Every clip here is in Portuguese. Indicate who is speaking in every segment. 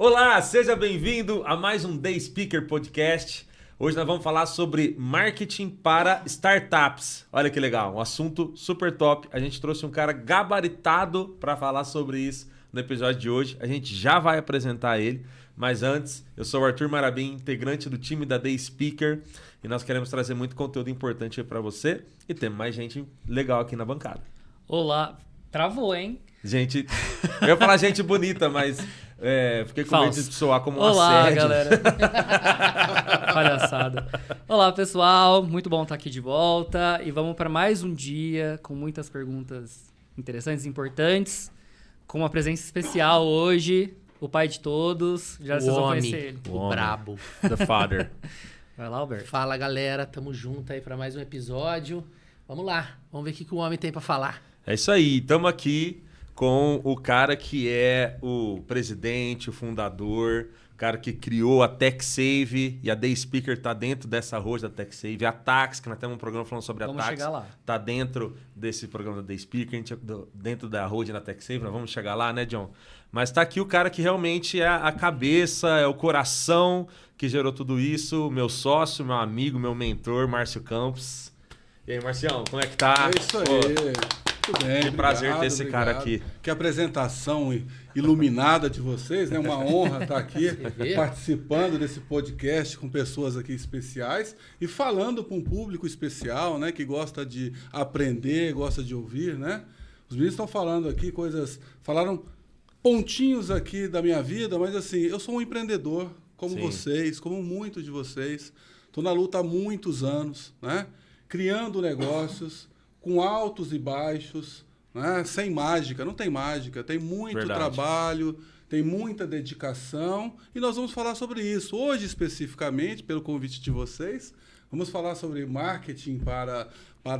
Speaker 1: Olá, seja bem-vindo a mais um Day Speaker Podcast. Hoje nós vamos falar sobre marketing para startups. Olha que legal, um assunto super top. A gente trouxe um cara gabaritado para falar sobre isso no episódio de hoje. A gente já vai apresentar ele, mas antes, eu sou o Arthur Marabim, integrante do time da Day Speaker, e nós queremos trazer muito conteúdo importante para você e temos mais gente legal aqui na bancada.
Speaker 2: Olá, travou, hein?
Speaker 1: Gente, eu ia falar gente bonita, mas fiquei com medo de soar como um
Speaker 2: Olá,
Speaker 1: assédio.
Speaker 2: galera. Palhaçada. Olá, pessoal. Muito bom estar aqui de volta. E vamos para mais um dia com muitas perguntas interessantes e importantes. Com uma presença especial hoje, o pai de todos. Já vocês vão conhecer ele.
Speaker 3: O brabo.
Speaker 1: The Father.
Speaker 2: Vai lá, Alberto.
Speaker 3: Fala, galera. Tamo junto aí pra mais um episódio. Vamos lá. Vamos ver o que o homem tem pra falar.
Speaker 1: É isso aí. Estamos aqui com o cara que é o presidente, o fundador, o cara que criou a TechSave, e a Day Speaker está dentro dessa hoje da TechSave. A Tax, que nós temos um programa falando sobre
Speaker 2: Vamos
Speaker 1: a Tax,
Speaker 2: chegar lá.
Speaker 1: está dentro desse programa da Day Speaker, a gente, dentro da hoje da TechSave, nós vamos chegar lá, né, John? Mas está aqui o cara que realmente é a cabeça, é o coração que gerou tudo isso, meu sócio, meu amigo, meu mentor, Márcio Campos. E aí, Marcião, como é que tá?
Speaker 4: É isso aí. Muito bem,
Speaker 1: Que prazer ter esse cara aqui.
Speaker 4: Que apresentação iluminada de vocês, né? Uma honra estar aqui participando desse podcast com pessoas aqui especiais e falando com um público especial, né? Que gosta de aprender, gosta de ouvir, né? Os meninos estão falando aqui falaram pontinhos aqui da minha vida, mas assim, eu sou um empreendedor como vocês, como muitos de vocês. Estou na luta há muitos anos, né? Criando negócios com altos e baixos, né? Sem mágica, não tem mágica, tem muito trabalho, tem muita dedicação, e nós vamos falar sobre isso. Hoje, especificamente, pelo convite de vocês, vamos falar sobre marketing para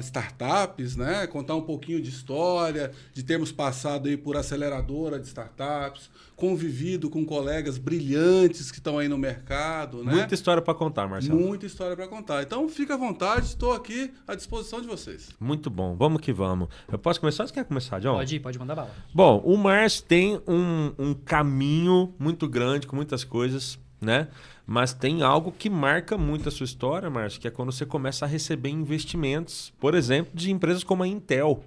Speaker 4: startups, né? Contar um pouquinho de história, de termos passado aí por aceleradora de startups, convivido com colegas brilhantes que estão aí no mercado, né?
Speaker 1: Muita história para contar, Marcelo.
Speaker 4: Muita história para contar. Então, fica à vontade, estou aqui à disposição de vocês.
Speaker 1: Muito bom, vamos que vamos. Eu posso começar? Você quer começar, John?
Speaker 2: Pode mandar bala.
Speaker 1: Bom, o Márcio tem um caminho muito grande, com muitas coisas, né? Mas tem algo que marca muito a sua história, Márcio, que é quando você começa a receber investimentos, por exemplo, de empresas como a Intel,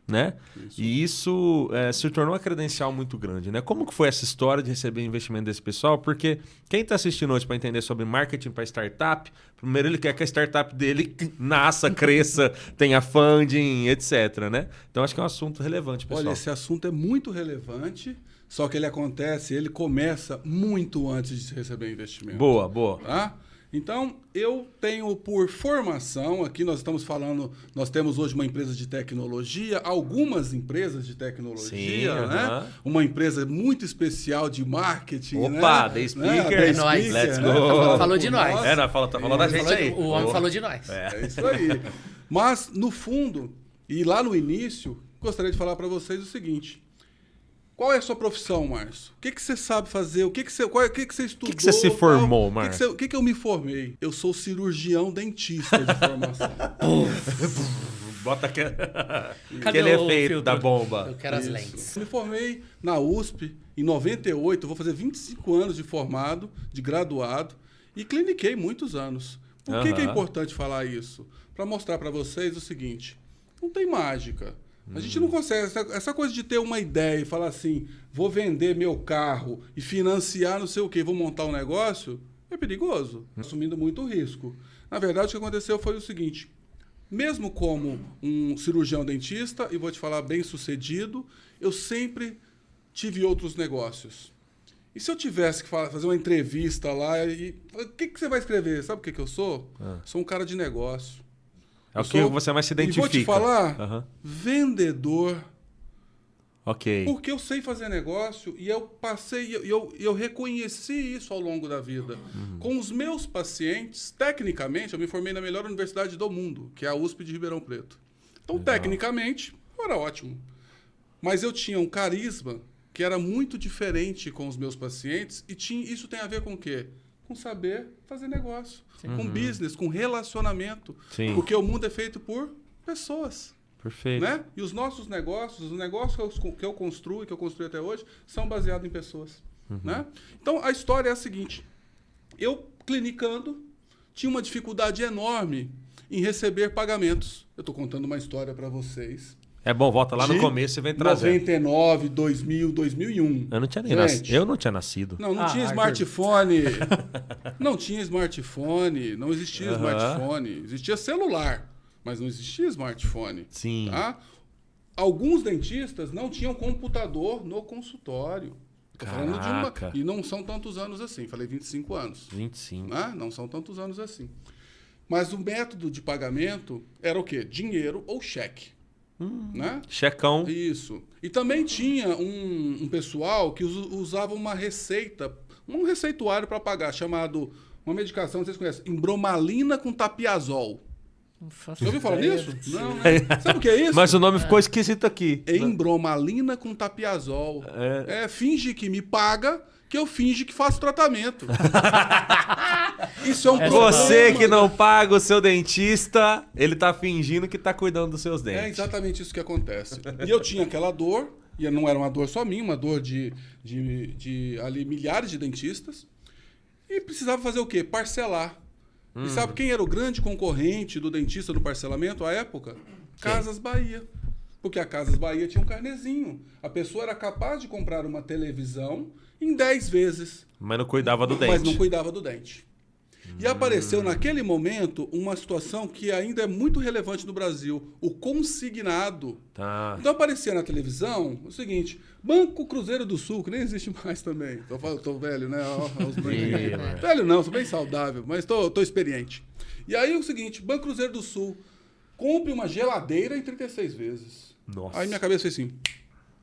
Speaker 1: né? Isso. E isso se tornou uma credencial muito grande, né? Como que foi essa história de receber investimento desse pessoal? Porque quem está assistindo hoje para entender sobre marketing para startup, primeiro ele quer que a startup dele nasça, cresça, tenha funding, etc, né? Então acho que é um assunto relevante, pessoal.
Speaker 4: Olha, esse assunto é muito relevante, só que ele começa muito antes de se receber investimento.
Speaker 1: Boa.
Speaker 4: Tá? Então, eu tenho por formação, aqui nós temos hoje uma empresa de tecnologia, algumas empresas de tecnologia, né? Uma empresa muito especial de marketing.
Speaker 1: Opa,
Speaker 4: né?
Speaker 1: Day Speaker,
Speaker 3: é nóis.
Speaker 1: Let's
Speaker 4: né?
Speaker 1: go.
Speaker 3: Falou de nós.
Speaker 1: Falou da gente aí.
Speaker 3: O homem falou de nós.
Speaker 4: É isso aí. Mas, no fundo, e lá no início, gostaria de falar para vocês o seguinte. Qual é a sua profissão, Márcio? O que você sabe fazer? O que você estudou?
Speaker 1: O que você se formou, Márcio?
Speaker 4: O que eu me formei? Eu sou cirurgião dentista de formação.
Speaker 1: Bota aquele efeito da bomba.
Speaker 3: Eu quero as lentes.
Speaker 4: Eu me formei na USP em 98, eu vou fazer 25 anos de formado, de graduado, e cliniquei muitos anos. Por que é importante falar isso? Para mostrar para vocês o seguinte, não tem mágica. A gente não consegue, essa coisa de ter uma ideia e falar assim, vou vender meu carro e financiar não sei o quê, vou montar um negócio, é perigoso, assumindo muito risco. Na verdade, o que aconteceu foi o seguinte, mesmo como um cirurgião dentista, e vou te falar bem sucedido, eu sempre tive outros negócios. E se eu tivesse que fazer uma entrevista lá, o que você vai escrever? Sabe o que eu sou? Sou um cara de negócio.
Speaker 1: É o que você mais se identifica.
Speaker 4: E vou te falar, vendedor.
Speaker 1: Ok.
Speaker 4: Porque eu sei fazer negócio e eu passei, eu reconheci isso ao longo da vida. Com os meus pacientes, tecnicamente, eu me formei na melhor universidade do mundo, que é a USP de Ribeirão Preto. Então, tecnicamente, era ótimo. Mas eu tinha um carisma que era muito diferente com os meus pacientes e isso tem a ver com o quê? Com saber fazer negócio, com business, com relacionamento.
Speaker 1: Sim.
Speaker 4: Porque o mundo é feito por pessoas.
Speaker 1: Perfeito.
Speaker 4: Né? E os nossos negócios, os negócios que eu construo e que eu construí até hoje, são baseados em pessoas. Né? Então, a história é a seguinte. Eu, clinicando, tinha uma dificuldade enorme em receber pagamentos. Eu estou contando uma história para vocês.
Speaker 1: É bom, volta lá no começo e vem trazer.
Speaker 4: 99, 2000, 2001.
Speaker 1: Eu não tinha nem nascido. Eu não tinha nascido.
Speaker 4: Não tinha smartphone. Não tinha smartphone. Não existia smartphone. Existia celular, mas não existia smartphone.
Speaker 1: Sim.
Speaker 4: Tá? Alguns dentistas não tinham computador no consultório. Estou falando de uma... E não são tantos anos assim. Falei 25 anos.
Speaker 1: 25.
Speaker 4: Né? Não são tantos anos assim. Mas o método de pagamento era o quê? Dinheiro ou cheque. Né?
Speaker 1: Checão.
Speaker 4: Isso. E também tinha um pessoal que usava uma receita, um receituário para pagar, chamado, uma medicação, vocês conhecem, Embromalina com tapiazol. Você ouviu falar nisso? Não, né? Sabe o que é isso?
Speaker 1: Mas o nome ficou esquisito aqui.
Speaker 4: Embromalina com tapiazol. Finge que me paga, que eu finge que faço tratamento. Isso é um problema.
Speaker 1: Você que não paga o seu dentista, ele tá fingindo que tá cuidando dos seus dentes.
Speaker 4: É exatamente isso que acontece. E eu tinha aquela dor, e não era uma dor só minha, uma dor de ali, milhares de dentistas, e precisava fazer o quê? Parcelar. E sabe quem era o grande concorrente do dentista no parcelamento à época? Casas Bahia. Porque a Casas Bahia tinha um carnezinho. A pessoa era capaz de comprar uma televisão em 10 vezes.
Speaker 1: Mas não cuidava do dente.
Speaker 4: Mas não cuidava do dente. E apareceu naquele momento uma situação que ainda é muito relevante no Brasil, o consignado.
Speaker 1: Tá.
Speaker 4: Então aparecia na televisão o seguinte, Banco Cruzeiro do Sul, que nem existe mais também. Tô velho, né? Velho não, sou bem saudável, mas tô experiente. E aí o seguinte, Banco Cruzeiro do Sul, compre uma geladeira em 36 vezes.
Speaker 1: Nossa.
Speaker 4: Aí minha cabeça fez assim,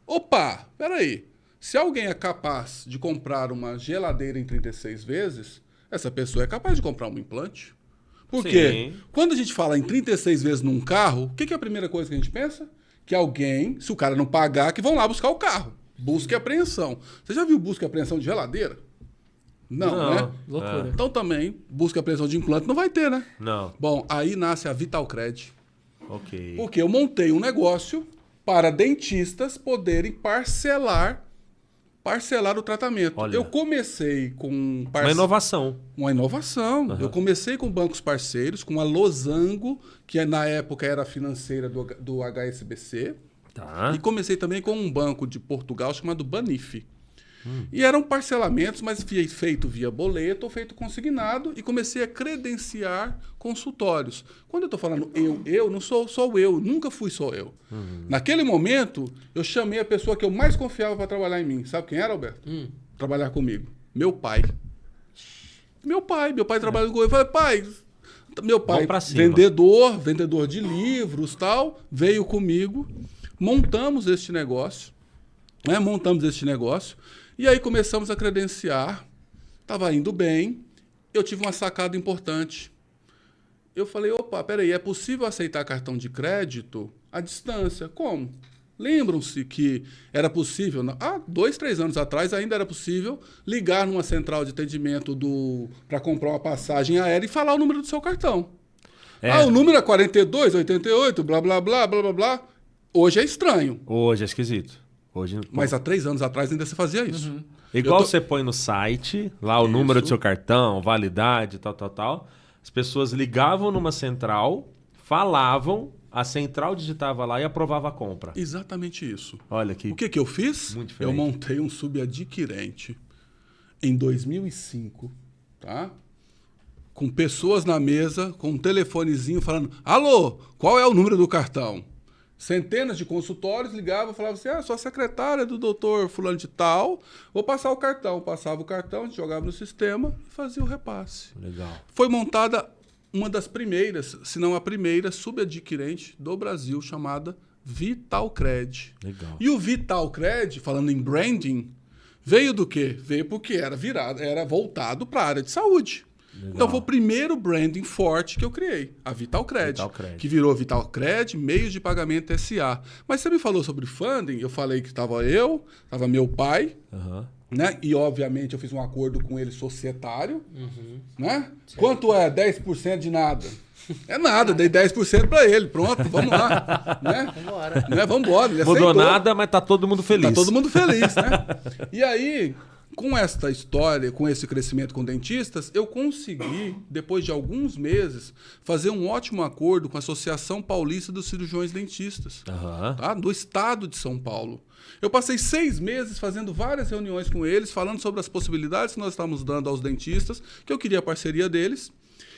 Speaker 4: opa, peraí. Se alguém é capaz de comprar uma geladeira em 36 vezes, essa pessoa é capaz de comprar um implante. Por quê? Quando a gente fala em 36 vezes num carro, o que é a primeira coisa que a gente pensa? Que alguém, se o cara não pagar, que vão lá buscar o carro. Busca e apreensão. Você já viu busca e apreensão de geladeira? Não, né?
Speaker 2: Loucura.
Speaker 4: Então também, busca e apreensão de implante não vai ter, né?
Speaker 1: Não.
Speaker 4: Bom, aí nasce a Vitalcred.
Speaker 1: Ok.
Speaker 4: Porque eu montei um negócio para dentistas poderem parcelar o tratamento.
Speaker 1: Olha.
Speaker 4: Eu comecei com...
Speaker 1: Uma inovação.
Speaker 4: Uma inovação. Eu comecei com bancos parceiros, com a Losango, que na época era a financeira do HSBC.
Speaker 1: Tá.
Speaker 4: E comecei também com um banco de Portugal chamado Banif. E eram parcelamentos, mas feito via boleto ou feito consignado, e comecei a credenciar consultórios. Quando eu estou falando eu não sou só eu, nunca fui só eu. Naquele momento, eu chamei a pessoa que eu mais confiava para trabalhar em mim. Sabe quem era, Alberto? Trabalhar comigo. Meu pai. Meu pai trabalhava comigo. Eu falei, pai, meu pai, vendedor de livros, tal, veio comigo, montamos este negócio, e aí começamos a credenciar, estava indo bem, eu tive uma sacada importante. Eu falei, opa, peraí, é possível aceitar cartão de crédito à distância? Como? Lembram-se que era possível, há 2, 3 anos atrás ainda era possível ligar numa central de atendimento para comprar uma passagem aérea e falar o número do seu cartão. O número é 4288, blá, blá, blá, blá, blá, blá. Hoje é estranho.
Speaker 1: Hoje é esquisito.
Speaker 4: Mas há 3 anos atrás ainda se fazia isso.
Speaker 1: Igual você põe no site, lá o número do seu cartão, validade, tal. As pessoas ligavam numa central, falavam, a central digitava lá e aprovava a compra.
Speaker 4: Exatamente isso.
Speaker 1: Olha aqui.
Speaker 4: O que eu fiz?
Speaker 1: Muito diferente.
Speaker 4: Eu montei um subadquirente em 2005, tá? Com pessoas na mesa, com um telefonezinho falando, alô, qual é o número do cartão? Centenas de consultórios ligavam e falavam assim, sou a secretária do doutor fulano de tal, vou passar o cartão. Passava o cartão, a gente jogava no sistema e fazia o repasse.
Speaker 1: Legal.
Speaker 4: Foi montada uma das primeiras, se não a primeira, subadquirente do Brasil, chamada Vitalcred.
Speaker 1: Legal.
Speaker 4: E o Vitalcred, falando em branding, veio do quê? Veio porque era voltado para a área de saúde. Legal. Então foi o primeiro branding forte que eu criei, a Vitalcred, que virou Vitalcred, Meios de Pagamento SA. Mas você me falou sobre funding, eu falei que estava meu pai, né? E obviamente eu fiz um acordo com ele societário, né? Certo. Quanto é 10% de nada? É nada, dei 10% para ele, pronto, vamos lá. Né? Vamos embora. Ele
Speaker 1: mudou
Speaker 4: aceitou.
Speaker 1: Nada, mas tá todo mundo feliz.
Speaker 4: Tá todo mundo feliz, né? E aí... com esta história, com esse crescimento com dentistas, eu consegui, depois de alguns meses, fazer um ótimo acordo com a Associação Paulista dos Cirurgiões Dentistas, tá? Do estado de São Paulo. Eu passei 6 meses fazendo várias reuniões com eles, falando sobre as possibilidades que nós estávamos dando aos dentistas, que eu queria a parceria deles,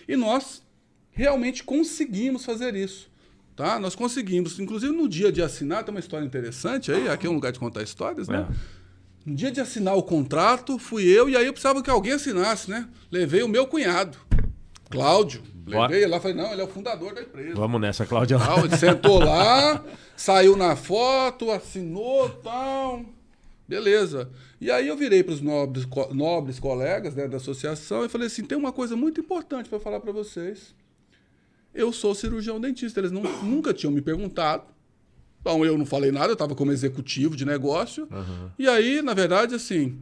Speaker 4: e nós realmente conseguimos fazer isso. Tá? Nós conseguimos, inclusive no dia de assinar, tem uma história interessante aí, aqui é um lugar de contar histórias, né? No dia de assinar o contrato, fui eu, e aí eu precisava que alguém assinasse, né? Levei o meu cunhado, Cláudio. Levei ele lá, falei, não, ele é o fundador da empresa.
Speaker 1: Vamos nessa, Cláudio.
Speaker 4: Ele sentou lá, saiu na foto, assinou, tal. Beleza. E aí eu virei para os nobres colegas, né, da associação e falei assim, tem uma coisa muito importante para falar para vocês. Eu sou cirurgião dentista. Eles nunca tinham me perguntado. Então, eu não falei nada, eu estava como executivo de negócio. E aí, na verdade, assim,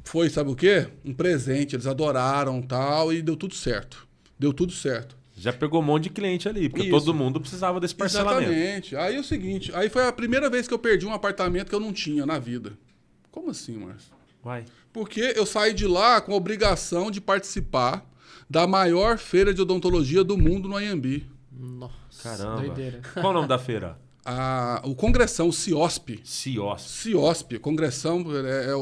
Speaker 4: foi, sabe o quê? Um presente, eles adoraram tal, e deu tudo certo. Deu tudo certo.
Speaker 1: Já pegou um monte de cliente ali, porque todo mundo precisava desse parcelamento.
Speaker 4: Exatamente. Aí é o seguinte, aí foi a primeira vez que eu perdi um apartamento que eu não tinha na vida. Como assim, Márcio?
Speaker 1: Vai.
Speaker 4: Porque eu saí de lá com a obrigação de participar da maior feira de odontologia do mundo no Anhembi.
Speaker 3: Nossa,
Speaker 1: Caramba.
Speaker 3: doideira.
Speaker 1: Qual o nome da feira?
Speaker 4: O Congressão, o CIOSP.
Speaker 1: CIOSP.
Speaker 4: Congressão é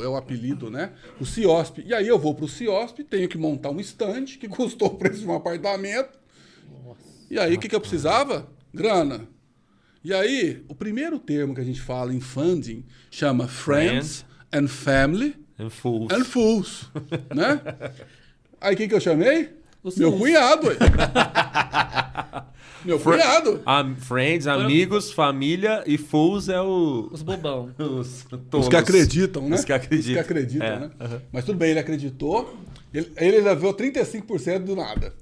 Speaker 4: o apelido, né? O CIOSP. E aí eu vou pro CIOSP, tenho que montar um stand que custou o preço de um apartamento. Nossa. E aí o que eu precisava? Grana. E aí, o primeiro termo que a gente fala em funding chama Friends and Family
Speaker 1: and
Speaker 4: Fools. Né? Aí quem que eu chamei? Meu cunhado. Meu cunhado.
Speaker 1: Friends, amigos, família e fools é o...
Speaker 2: Os bobão.
Speaker 4: Os que acreditam, né?
Speaker 1: Os que acreditam.
Speaker 4: Os que acreditam, né? Mas tudo bem, ele acreditou. Ele levou 35% do nada.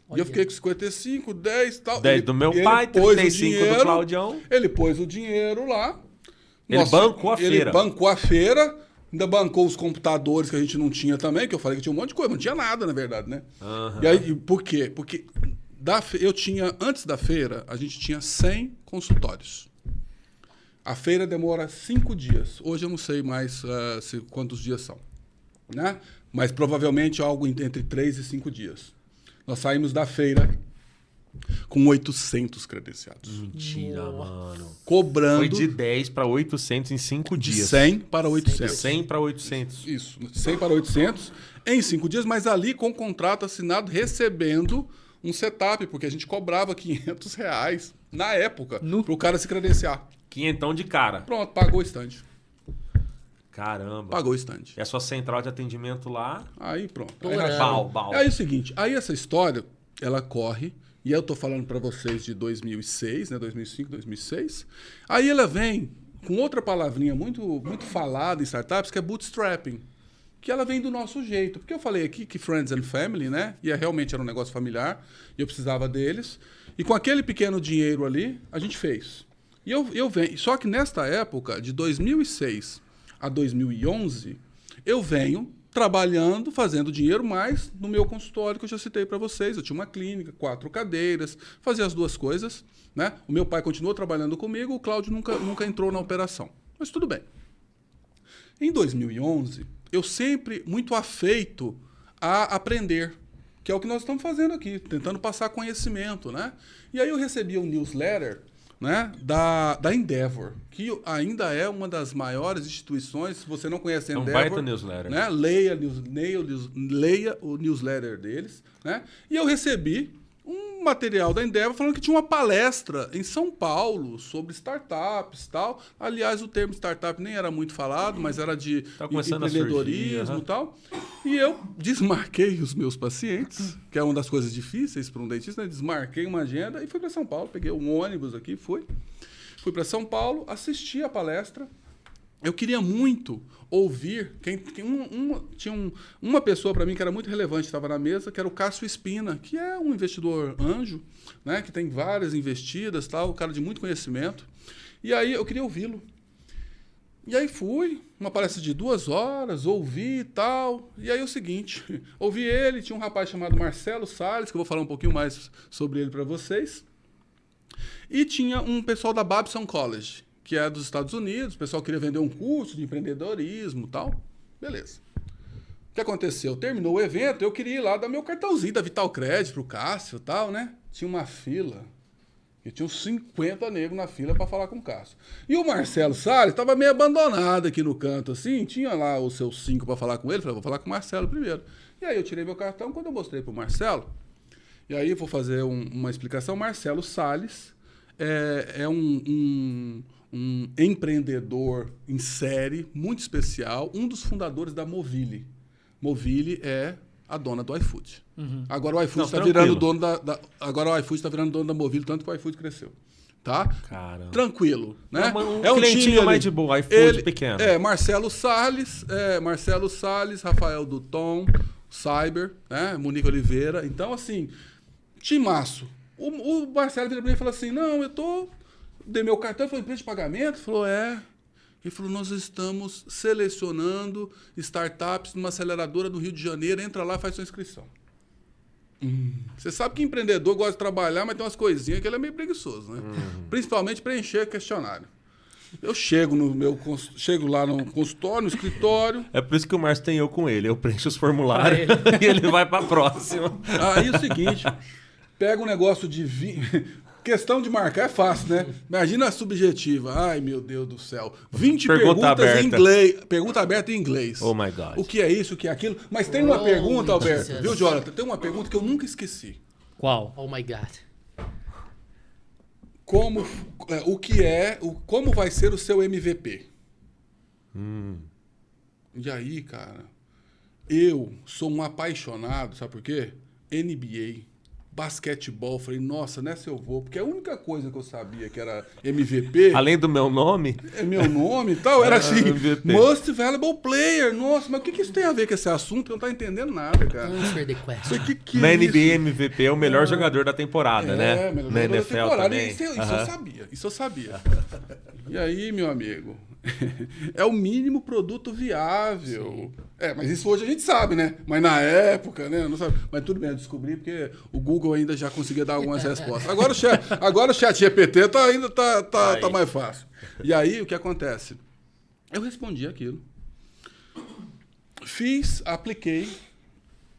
Speaker 4: Olha. E eu fiquei com 55, 10 e tal.
Speaker 1: 10 do meu pai, 35 do Claudião.
Speaker 4: Ele pôs o dinheiro lá.
Speaker 1: Ele bancou a feira.
Speaker 4: Ele bancou a feira. Ainda bancou os computadores que a gente não tinha também, que eu falei que tinha um monte de coisa, não tinha nada, na verdade, né? E aí, por quê? Porque eu tinha, antes da feira, a gente tinha 100 consultórios. A feira demora 5 dias. Hoje eu não sei mais quantos dias são, né? Mas provavelmente algo entre 3 e 5 dias. Nós saímos da feira com 800 credenciados.
Speaker 1: Mentira, mano.
Speaker 4: Cobrando.
Speaker 1: Foi de 10 para 800 em 5 dias.
Speaker 4: De 100 para 800.
Speaker 1: 100 para 800.
Speaker 4: Isso, 100 para 800 em 5 dias, mas ali com o contrato assinado, recebendo um setup, porque a gente cobrava R$500 na época para o cara se credenciar.
Speaker 1: Quinhentão de cara.
Speaker 4: Pronto, pagou o stand.
Speaker 1: Caramba.
Speaker 4: Pagou o stand.
Speaker 1: E a sua central de atendimento lá?
Speaker 4: Aí pronto.
Speaker 1: Bal.
Speaker 4: Aí é o seguinte, aí essa história, ela corre... E eu estou falando para vocês de 2006, né, 2005, 2006. Aí ela vem com outra palavrinha muito, muito falada em startups, que é bootstrapping. Que ela vem do nosso jeito. Porque eu falei aqui que Friends and Family, né? E realmente era um negócio familiar. E eu precisava deles. E com aquele pequeno dinheiro ali, a gente fez. E eu venho. Só que nesta época, de 2006 a 2011, eu venho trabalhando, fazendo dinheiro mais no meu consultório que eu já citei para vocês. Eu tinha uma clínica, 4 cadeiras, fazia as duas coisas, né? O meu pai continuou trabalhando comigo, o Cláudio nunca entrou na operação. Mas tudo bem. Em 2011, eu sempre muito afeito a aprender, que é o que nós estamos fazendo aqui, tentando passar conhecimento, né? E aí eu recebi um newsletter, né, da Endeavor, que ainda é uma das maiores instituições. Se você não conhece a Endeavor,
Speaker 1: baita newsletter,
Speaker 4: né, leia o newsletter deles, né? E eu recebi um material da Endeavor falando que tinha uma palestra em São Paulo sobre startups e tal. Aliás, o termo startup nem era muito falado, mas era de empreendedorismo e tal. E eu desmarquei os meus pacientes, que é uma das coisas difíceis para um dentista, né? Desmarquei uma agenda e fui para São Paulo. Peguei um ônibus aqui, fui para São Paulo, assisti a palestra. Eu queria muito ouvir. Tinha uma pessoa para mim que era muito relevante, estava na mesa, que era o Cássio Espina, que é um investidor anjo, né, que tem várias investidas, tal, um cara de muito conhecimento. E aí eu queria ouvi-lo. E aí fui, uma palestra de 2 horas, ouvi e tal. E aí o seguinte, ouvi ele, tinha um rapaz chamado Marcelo Salles, que eu vou falar um pouquinho mais sobre ele para vocês. E tinha um pessoal da Babson College, que é dos Estados Unidos. O pessoal queria vender um curso de empreendedorismo e tal. Beleza. O que aconteceu? Terminou o evento, eu queria ir lá dar meu cartãozinho da Vital Credit pro Cássio e tal, né? Tinha uma fila, e tinha uns 50 negros na fila para falar com o Cássio. E o Marcelo Salles estava meio abandonado aqui no canto, assim, tinha lá os seus 5 para falar com ele, falei, vou falar com o Marcelo primeiro. E aí eu tirei meu cartão, quando eu mostrei pro Marcelo, e aí vou fazer uma explicação, Marcelo Salles é um empreendedor em série, muito especial, um dos fundadores da Movile. Movile é a dona do iFood. Agora o iFood está virando dono agora o iFood está virando dono da Movile, tanto que o iFood cresceu. Tá?
Speaker 1: Caramba.
Speaker 4: Tranquilo, né?
Speaker 1: É um time mais de boa, iFood pequeno.
Speaker 4: Marcelo Salles, Rafael Duton, Cyber, né? Monique Oliveira. Então, assim, timaço. O Marcelo virou pra mim e falou assim, não, dei meu cartão, foi empresa de pagamento? Ele falou, Ele falou, nós estamos selecionando startups numa aceleradora do Rio de Janeiro, entra lá, faz sua inscrição. Você sabe que empreendedor gosta de trabalhar, mas tem umas coisinhas que ele é meio preguiçoso, né? Principalmente preencher questionário. Eu chego lá no consultório, no escritório.
Speaker 1: É por isso que o Márcio tem eu com ele. Eu preencho os formulários e ele vai pra próxima.
Speaker 4: Aí é o seguinte, pega um negócio de questão de marcar é fácil, né? Imagina a subjetiva. Ai, meu Deus do céu. 20 perguntas
Speaker 1: aberta.
Speaker 4: em inglês. Pergunta aberta em inglês.
Speaker 1: Oh, my God.
Speaker 4: O que é isso, o que é aquilo. Mas tem uma pergunta, Alberto. Viu, Jonathan? Tem uma pergunta que eu nunca esqueci.
Speaker 2: Qual?
Speaker 3: Oh, my God.
Speaker 4: Como vai ser o seu MVP? E aí, cara, eu sou um apaixonado, sabe por quê? NBA. Basquetebol, falei, nossa, nessa eu vou, porque a única coisa que eu sabia que era MVP...
Speaker 1: Além do meu nome?
Speaker 4: É meu nome e tal, era assim,
Speaker 1: MVP.
Speaker 4: Most Valuable Player, nossa, mas o que isso tem a ver com esse assunto? Eu não tô entendendo nada, cara.
Speaker 3: Answer the question.
Speaker 1: Na NBA, MVP é o melhor jogador da temporada, né?
Speaker 4: Melhor
Speaker 1: Na
Speaker 4: jogador da
Speaker 1: NFL
Speaker 4: temporada.
Speaker 1: também.
Speaker 4: Isso eu sabia. E aí, meu amigo, é o mínimo produto viável. Sim. Mas isso hoje a gente sabe, né? Mas na época, né? Não sabe. Mas tudo bem, eu descobri porque o Google ainda já conseguia dar algumas respostas. Agora o chat GPT tá mais fácil. E aí, o que acontece? Eu respondi aquilo. Apliquei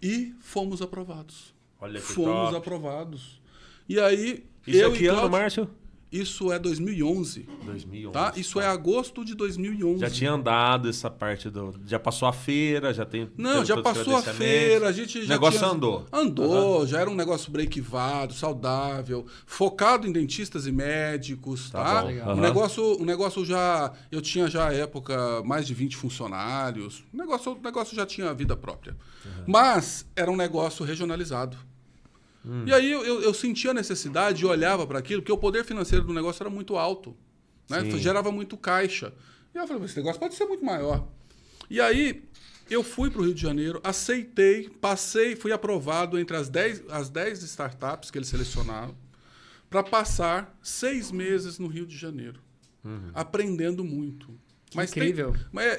Speaker 4: e fomos aprovados.
Speaker 1: Olha que
Speaker 4: fomos
Speaker 1: top.
Speaker 4: aprovados. E aí...
Speaker 1: Isso é que ano, Márcio?
Speaker 4: Isso é 2011.
Speaker 1: 2011.
Speaker 4: Tá? Isso é agosto de 2011.
Speaker 1: Já tinha andado essa parte já passou a feira, já tem...
Speaker 4: Não, já passou a feira, a gente já
Speaker 1: O negócio andou.
Speaker 4: Andou, já era um negócio breakivado, saudável, focado em dentistas e médicos, tá?
Speaker 2: Legal.
Speaker 4: O negócio já... Eu tinha já à época mais de 20 funcionários. O negócio já tinha vida própria. Mas era um negócio regionalizado. E aí eu sentia a necessidade e olhava para aquilo, porque o poder financeiro do negócio era muito alto, né? Gerava muito caixa. E eu falei, esse negócio pode ser muito maior. E aí eu fui para o Rio de Janeiro, aceitei, fui aprovado entre as 10 startups que eles selecionaram para passar 6 meses no Rio de Janeiro, aprendendo muito.
Speaker 2: Incrível.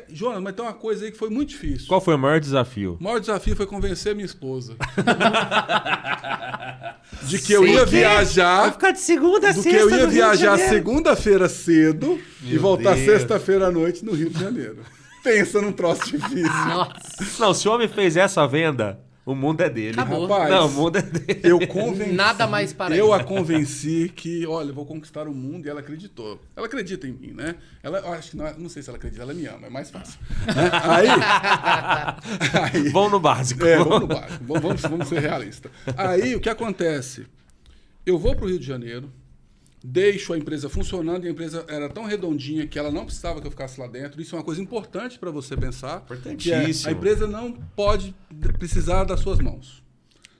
Speaker 4: Jonas, mas tem uma coisa aí que foi muito difícil.
Speaker 1: Qual foi o maior desafio?
Speaker 4: O maior desafio foi convencer minha esposa. De que eu ia viajar.
Speaker 2: Vai ficar de segunda a sexta.
Speaker 4: Que eu ia viajar segunda-feira cedo e voltar sexta-feira à noite no Rio de Janeiro. Pensa num troço difícil.
Speaker 3: Nossa.
Speaker 1: Não, se o homem fez essa venda, o mundo é dele.
Speaker 3: Acabou.
Speaker 4: Rapaz,
Speaker 1: Não, o mundo é dele.
Speaker 4: eu convenci.
Speaker 3: Nada mais para
Speaker 4: Eu
Speaker 3: ele.
Speaker 4: a convenci que, olha, eu vou conquistar o mundo e ela acreditou. Ela acredita em mim, né? Eu acho que não sei se ela acredita, ela me ama, é mais fácil. Né? Aí
Speaker 1: Vamos no básico.
Speaker 4: vamos no básico. Vamos ser realistas. Aí o que acontece? Eu vou para o Rio de Janeiro, deixo a empresa funcionando e a empresa era tão redondinha que ela não precisava que eu ficasse lá dentro. Isso é uma coisa importante para você pensar.
Speaker 1: Importantíssimo.
Speaker 4: A empresa não pode precisar das suas mãos.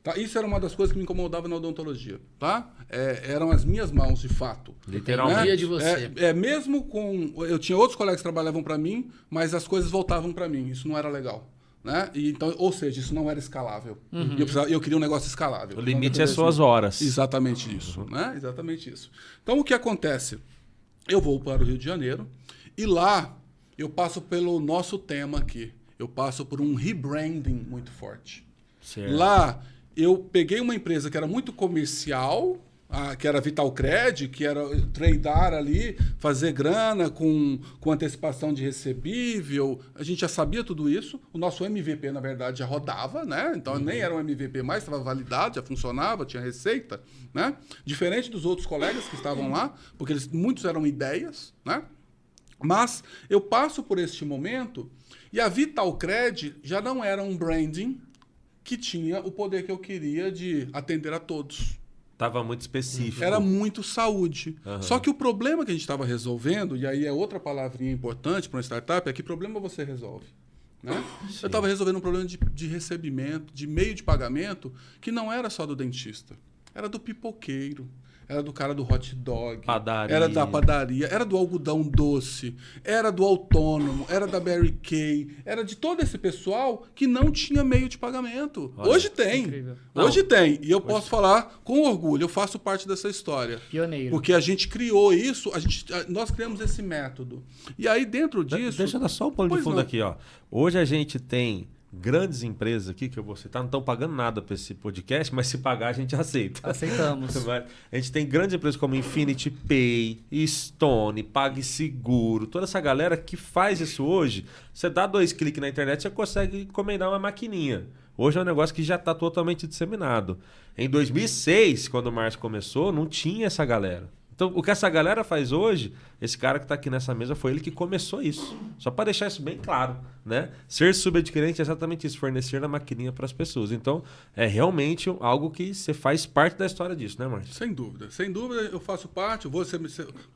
Speaker 4: Tá? Isso era uma das coisas que me incomodava na odontologia. Tá? Eram as minhas mãos, de fato.
Speaker 1: Literalmente.
Speaker 3: Dia de você.
Speaker 4: Mesmo com... Eu tinha outros colegas que trabalhavam para mim, mas as coisas voltavam para mim. Isso não era legal. Né? Então, ou seja, isso não era escalável. E eu queria um negócio escalável.
Speaker 1: O limite é suas horas.
Speaker 4: Exatamente isso. Né? Exatamente isso. Então, o que acontece? Eu vou para o Rio de Janeiro e lá eu passo pelo nosso tema aqui. Eu passo por um rebranding muito forte.
Speaker 1: Certo.
Speaker 4: Lá, eu peguei uma empresa que era muito comercial, que era Vitalcred, que era tradear ali, fazer grana com antecipação de recebível. A gente já sabia tudo isso. O nosso MVP, na verdade, já rodava, né? Então nem era um MVP mais, estava validado, já funcionava, tinha receita, né? Diferente dos outros colegas que estavam lá, porque muitos eram ideias, né? Mas eu passo por este momento e a Vitalcred já não era um branding que tinha o poder que eu queria de atender a todos.
Speaker 1: Tava muito específico.
Speaker 4: Era muito saúde. Só que o problema que a gente estava resolvendo, e aí é outra palavrinha importante para uma startup, é que problema você resolve. Né? Eu estava resolvendo um problema de recebimento, de meio de pagamento, que não era só do dentista. Era do pipoqueiro. Era do cara do hot dog,
Speaker 1: padaria.
Speaker 4: Era da padaria, era do algodão doce, era do autônomo, era da Mary Kay, era de todo esse pessoal que não tinha meio de pagamento. Olha, hoje tem.
Speaker 2: Incrível.
Speaker 4: Hoje tem. E eu posso falar com orgulho, eu faço parte dessa história.
Speaker 2: Pioneiro.
Speaker 4: Porque a gente criou isso, nós criamos esse método. E aí dentro disso...
Speaker 1: Deixa eu dar só um pano de fundo aqui, ó. Hoje a gente tem grandes empresas aqui, que eu vou citar, não estão pagando nada para esse podcast, mas se pagar a gente aceita.
Speaker 2: Aceitamos.
Speaker 1: A gente tem grandes empresas como Infinity Pay, Stone, PagSeguro, toda essa galera que faz isso hoje. Você dá 2 cliques na internet, você consegue encomendar uma maquininha. Hoje é um negócio que já está totalmente disseminado. Em 2006, quando o Márcio começou, não tinha essa galera. Então, o que essa galera faz hoje, esse cara que está aqui nessa mesa, foi ele que começou isso. Só para deixar isso bem claro, né? Ser subadquirente é exatamente isso, fornecer a maquininha para as pessoas. Então, é realmente algo que você faz parte da história disso, né, Márcio?
Speaker 4: Sem dúvida. Sem dúvida, eu faço parte.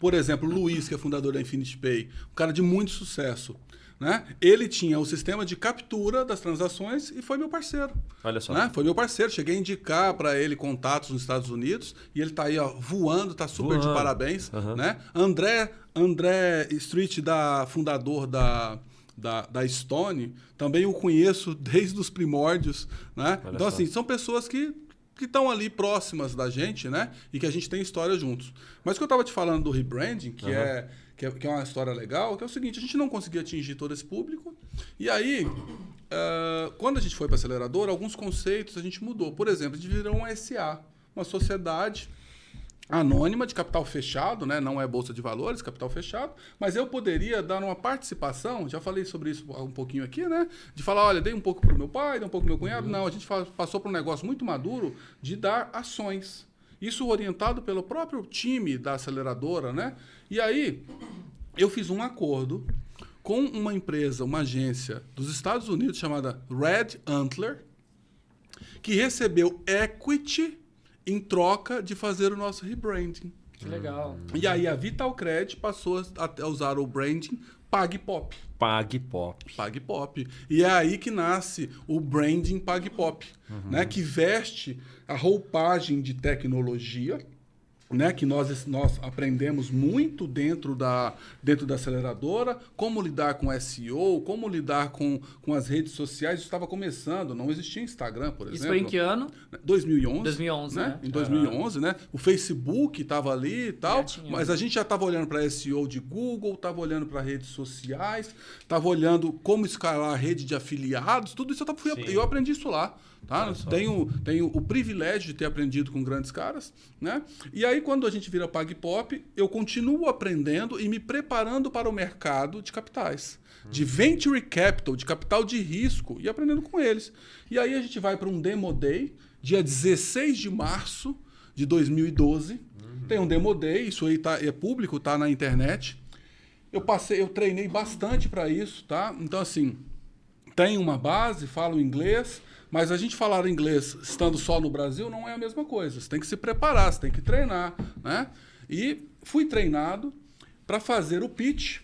Speaker 4: Por exemplo, o Luiz, que é fundador da Infinity Pay, um cara de muito sucesso. Né? Ele tinha o sistema de captura das transações e foi meu parceiro.
Speaker 1: Olha só.
Speaker 4: Né? Foi meu parceiro. Cheguei a indicar para ele contatos nos Estados Unidos e ele está aí voando, está super de parabéns. Né? André Street, fundador da Stone, também o conheço desde os primórdios. Né? Então, assim, são pessoas que estão ali próximas da gente, né? E que a gente tem história juntos. Mas o que eu estava te falando do rebranding, que é uma história legal, que é o seguinte, a gente não conseguia atingir todo esse público. E aí, quando a gente foi para a aceleradora, alguns conceitos a gente mudou. Por exemplo, a gente virou uma SA, uma sociedade anônima de capital fechado, né? Não é bolsa de valores, capital fechado, mas eu poderia dar uma participação, já falei sobre isso um pouquinho aqui, né? De falar, olha, dei um pouco para o meu pai, dei um pouco para o meu cunhado. Não, a gente passou para um negócio muito maduro de dar ações. Isso orientado pelo próprio time da aceleradora, né? E aí, eu fiz um acordo com uma empresa, uma agência dos Estados Unidos chamada Red Antler, que recebeu equity em troca de fazer o nosso rebranding.
Speaker 2: Que legal.
Speaker 4: E aí a Vitalcred passou a usar o branding PagPop.
Speaker 1: PagPop.
Speaker 4: PagPop. E é aí que nasce o branding PagPop, né? Que veste a roupagem de tecnologia, né, que nós aprendemos muito dentro da aceleradora, como lidar com SEO, como lidar com as redes sociais. Isso estava começando, não existia Instagram, por exemplo.
Speaker 2: Isso foi em que ano?
Speaker 4: 2011.
Speaker 2: 2011, né?
Speaker 4: Em 2011, né? O Facebook estava ali e tal, mas a gente já estava olhando para SEO de Google, estava olhando para redes sociais, estava olhando como escalar a rede de afiliados, tudo isso eu aprendi isso lá. Tá? Tenho o privilégio de ter aprendido com grandes caras, né? E aí, quando a gente vira PagPop, eu continuo aprendendo e me preparando para o mercado de capitais, de venture capital, de capital de risco, e aprendendo com eles. E aí a gente vai para um Demo Day, dia 16 de março de 2012. Tem um Demo Day, isso aí é público, tá na internet. Eu treinei bastante para isso, tá? Então, assim, tem uma base, falo inglês. Mas a gente falar inglês estando só no Brasil não é a mesma coisa. Você tem que se preparar, você tem que treinar, né? E fui treinado para fazer o pitch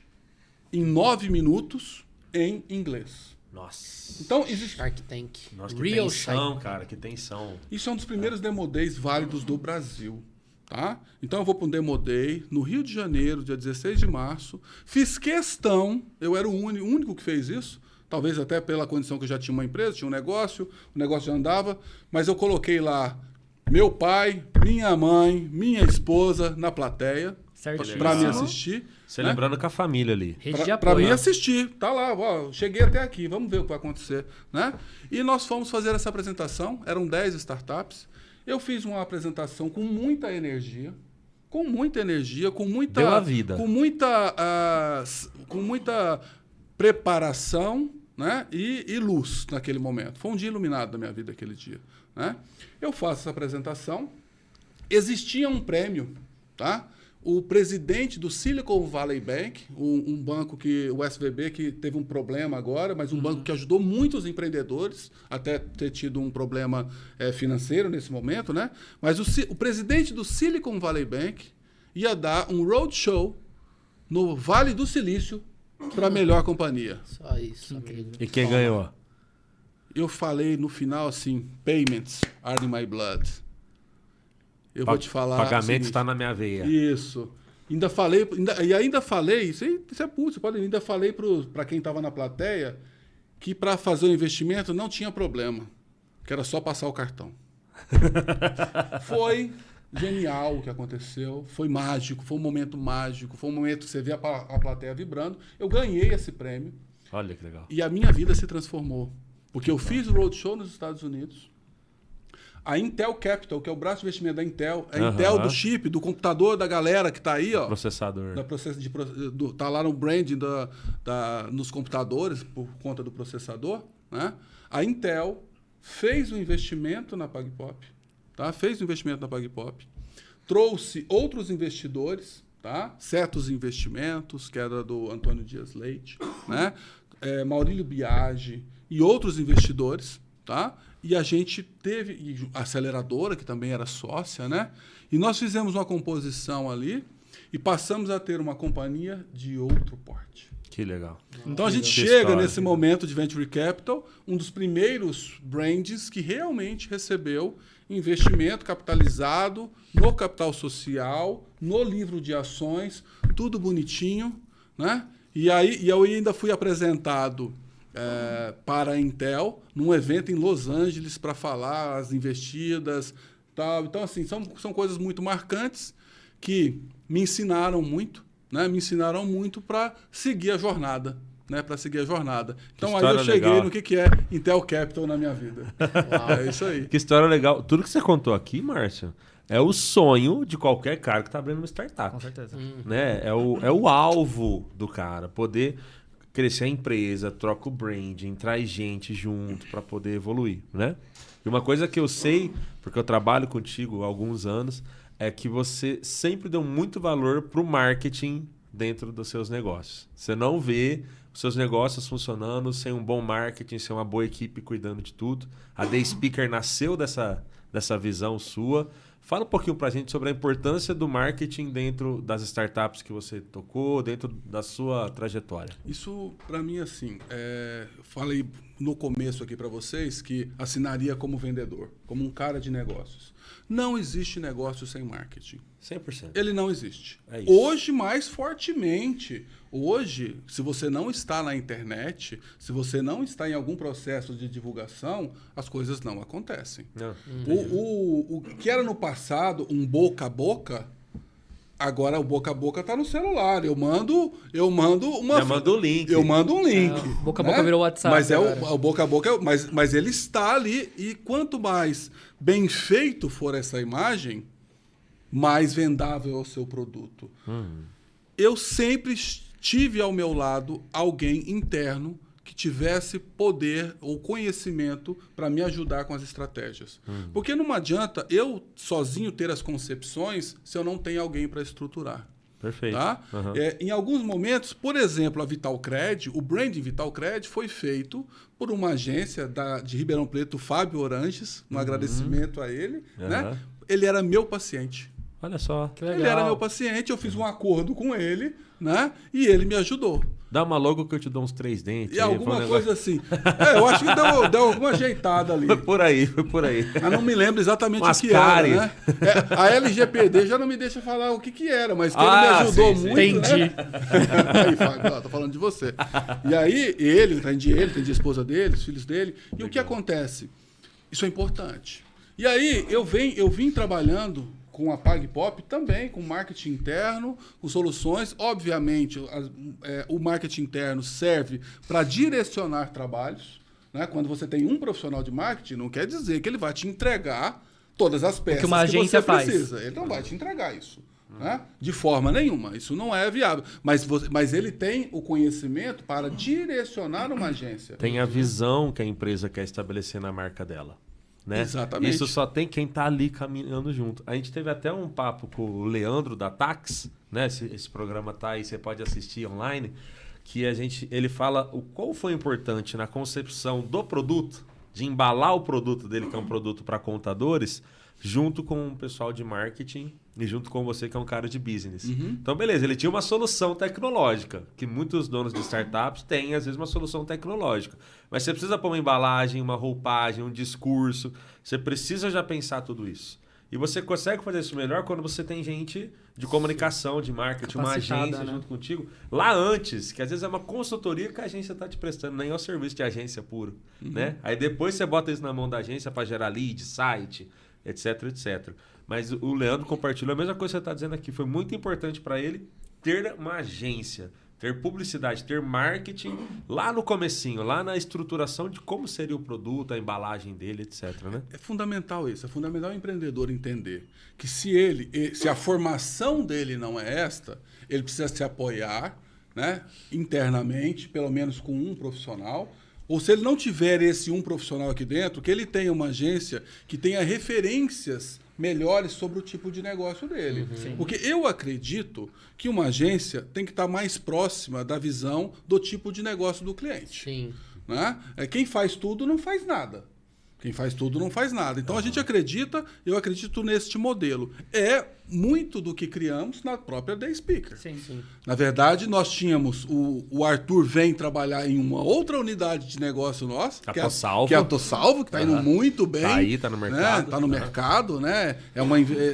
Speaker 4: em 9 minutos em inglês.
Speaker 1: Nossa.
Speaker 4: Então, existe...
Speaker 3: Shark Tank.
Speaker 1: Nossa, que
Speaker 3: Real
Speaker 1: tensão,
Speaker 3: Shark.
Speaker 1: cara, que tensão.
Speaker 4: Isso é um dos primeiros Demo Days válidos do Brasil. Tá? Então eu vou para um Demo Day no Rio de Janeiro, dia 16 de março. Fiz questão, eu era o único que fez isso, talvez até pela condição que eu já tinha uma empresa, tinha um negócio, o negócio já andava, mas eu coloquei lá meu pai, minha mãe, minha esposa na plateia para me assistir.
Speaker 1: Celebrando com a família ali.
Speaker 2: Rede de
Speaker 4: Para
Speaker 2: apoio.
Speaker 4: me assistir. Tá lá, ó, cheguei até aqui, vamos ver o que vai acontecer. Né? E nós fomos fazer essa apresentação, eram 10 startups. Eu fiz uma apresentação com muita energia, com muita
Speaker 1: Deu a vida.
Speaker 4: com muita preparação, né? E luz naquele momento. Foi um dia iluminado da minha vida aquele dia, né? Eu faço essa apresentação. Existia um prêmio, tá? O presidente do Silicon Valley Bank, um banco que o SVB que teve um problema agora, mas um banco que ajudou muitos empreendedores até ter tido um problema financeiro nesse momento, né? Mas o presidente do Silicon Valley Bank ia dar um roadshow no Vale do Silício para a melhor companhia.
Speaker 3: Só isso, amigo.
Speaker 1: E quem ganhou?
Speaker 4: Eu falei no final assim, payments are in my blood. Eu vou te falar.
Speaker 1: Pagamento está na minha veia.
Speaker 4: Isso. Ainda falei, isso é público, ainda falei para quem estava na plateia que para fazer o investimento não tinha problema, que era só passar o cartão. Foi genial o que aconteceu, foi mágico, foi um momento mágico, foi um momento que você vê a plateia vibrando. Eu ganhei esse prêmio.
Speaker 1: Olha que legal.
Speaker 4: E a minha vida se transformou, porque eu fiz o roadshow nos Estados Unidos. A Intel Capital, que é o braço de investimento da Intel, a Intel do chip, do computador da galera que está aí, ó.
Speaker 1: Processador.
Speaker 4: Tá lá no branding nos computadores, por conta do processador, né? A Intel fez um investimento na PagPop, tá? Fez um investimento na PagPop, trouxe outros investidores, tá? Certos Investimentos, que era do Antônio Dias Leite, né? Maurílio Biagi e outros investidores, tá? E a gente teve a aceleradora, que também era sócia, né? E nós fizemos uma composição ali e passamos a ter uma companhia de outro porte.
Speaker 1: Que legal.
Speaker 4: Então a gente chega nesse momento de Venture Capital, um dos primeiros brands que realmente recebeu investimento capitalizado no capital social, no livro de ações, tudo bonitinho, né? E eu ainda fui apresentado para a Intel, num evento em Los Angeles, para falar as investidas. Tal. Então, assim, são coisas muito marcantes que me ensinaram muito, né? Me ensinaram muito para seguir a jornada. Né? Para seguir a jornada. Então, aí eu cheguei legal. No que é Intel Capital na minha vida. É isso aí.
Speaker 1: Que história legal. Tudo que você contou aqui, Márcio, é o sonho de qualquer cara que está abrindo uma startup.
Speaker 2: Com certeza.
Speaker 1: Né? É o alvo do cara, poder crescer a empresa, troca o branding, traz gente junto para poder evoluir, né? E uma coisa que eu sei, porque eu trabalho contigo há alguns anos, é que você sempre deu muito valor para o marketing dentro dos seus negócios. Você não vê os seus negócios funcionando sem um bom marketing, sem uma boa equipe cuidando de tudo. A The Speaker nasceu dessa visão sua. Fala um pouquinho para a gente sobre a importância do marketing dentro das startups que você tocou, dentro da sua trajetória.
Speaker 4: Isso, para mim, assim, falei no começo aqui para vocês que assinaria como vendedor, como um cara de negócios. Não existe negócio sem marketing.
Speaker 1: 100%.
Speaker 4: Ele não existe.
Speaker 1: É isso.
Speaker 4: Hoje, mais fortemente. Hoje, se você não está na internet, se você não está em algum processo de divulgação, as coisas não acontecem.
Speaker 1: Não.
Speaker 4: O que era no passado um boca a boca, agora o boca a boca está no celular. Eu mando uma.
Speaker 1: Já manda o link.
Speaker 4: Eu mando um link.
Speaker 2: Boca a boca virou WhatsApp.
Speaker 4: Mas o boca a boca, mas ele está ali. E quanto mais bem feito for essa imagem, mais vendável é o seu produto. Eu sempre tive ao meu lado alguém interno que tivesse poder ou conhecimento para me ajudar com as estratégias. Porque não adianta eu sozinho ter as concepções se eu não tenho alguém para estruturar.
Speaker 1: Perfeito.
Speaker 4: Tá? Em alguns momentos, por exemplo, a Vitalcred, o branding Vitalcred foi feito por uma agência de Ribeirão Preto, Fábio Oranges, um agradecimento a ele. Né? Ele era meu paciente.
Speaker 1: Olha só.
Speaker 2: Que legal.
Speaker 4: Ele era meu paciente, eu fiz um acordo com ele, né? E ele me ajudou.
Speaker 1: Dá uma logo que eu te dou uns 3 dentes.
Speaker 4: E alguma coisa assim. Eu acho que deu alguma ajeitada ali.
Speaker 1: Foi por aí.
Speaker 4: Eu não me lembro exatamente
Speaker 1: Umas
Speaker 4: o que era, né? A LGPD já não me deixa falar o que era, mas que ele me ajudou
Speaker 1: sim.
Speaker 4: muito,
Speaker 2: Entendi.
Speaker 4: né? Aí, Fábio, tô falando de você. E aí, entendi a esposa dele, os filhos dele. E o que acontece? Isso é importante. E aí, eu vim trabalhando com a PagPop também, com marketing interno, com soluções. Obviamente, o marketing interno serve para direcionar trabalhos. Né? Quando você tem um profissional de marketing, não quer dizer que ele vai te entregar todas as peças
Speaker 2: que uma agência
Speaker 4: você
Speaker 2: faz.
Speaker 4: precisa. Ele não vai te entregar isso. Né? De forma nenhuma. Isso não é viável. Mas ele tem o conhecimento para direcionar uma agência.
Speaker 1: Tem a visão que a empresa quer estabelecer na marca dela. Né?
Speaker 4: Exatamente.
Speaker 1: Isso só tem quem está ali caminhando junto. A gente teve até um papo com o Leandro da Tax, né? Esse programa tá aí, você pode assistir online, que ele fala qual foi importante na concepção do produto, de embalar o produto dele, que é um produto para contadores, junto com o pessoal de marketing e junto com você, que é um cara de business. Então, beleza, ele tinha uma solução tecnológica, que muitos donos de startups têm, às vezes, uma solução tecnológica. Mas você precisa pôr uma embalagem, uma roupagem, um discurso. Você precisa já pensar tudo isso. E você consegue fazer isso melhor quando você tem gente de comunicação, de marketing, uma agência junto contigo. Lá antes, que às vezes é uma consultoria que a agência está te prestando, nem é o serviço de agência puro. Né? Aí depois você bota isso na mão da agência para gerar lead, site, etc, etc. Mas o Leandro compartilhou a mesma coisa que você está dizendo aqui. Foi muito importante para ele ter uma agência, ter publicidade, ter marketing lá no comecinho, lá na estruturação de como seria o produto, a embalagem dele, etc. Né?
Speaker 4: É fundamental isso. É fundamental o empreendedor entender que se a formação dele não é esta, ele precisa se apoiar, né, internamente, pelo menos com um profissional. Ou se ele não tiver esse um profissional aqui dentro, que ele tenha uma agência que tenha referências melhores sobre o tipo de negócio dele. Porque eu acredito que uma agência tem que estar mais próxima da visão do tipo de negócio do cliente.
Speaker 3: Sim.
Speaker 4: Né? Quem faz tudo não faz nada. Quem faz tudo não faz nada. Então a gente eu acredito neste modelo. É muito do que criamos na própria The Speaker.
Speaker 2: Sim.
Speaker 4: Na verdade, nós tínhamos o Arthur vem trabalhar em uma outra unidade de negócio nossa, que é a Tossalvo, que está indo muito bem.
Speaker 1: Está aí, está no mercado.
Speaker 4: Está no mercado, né?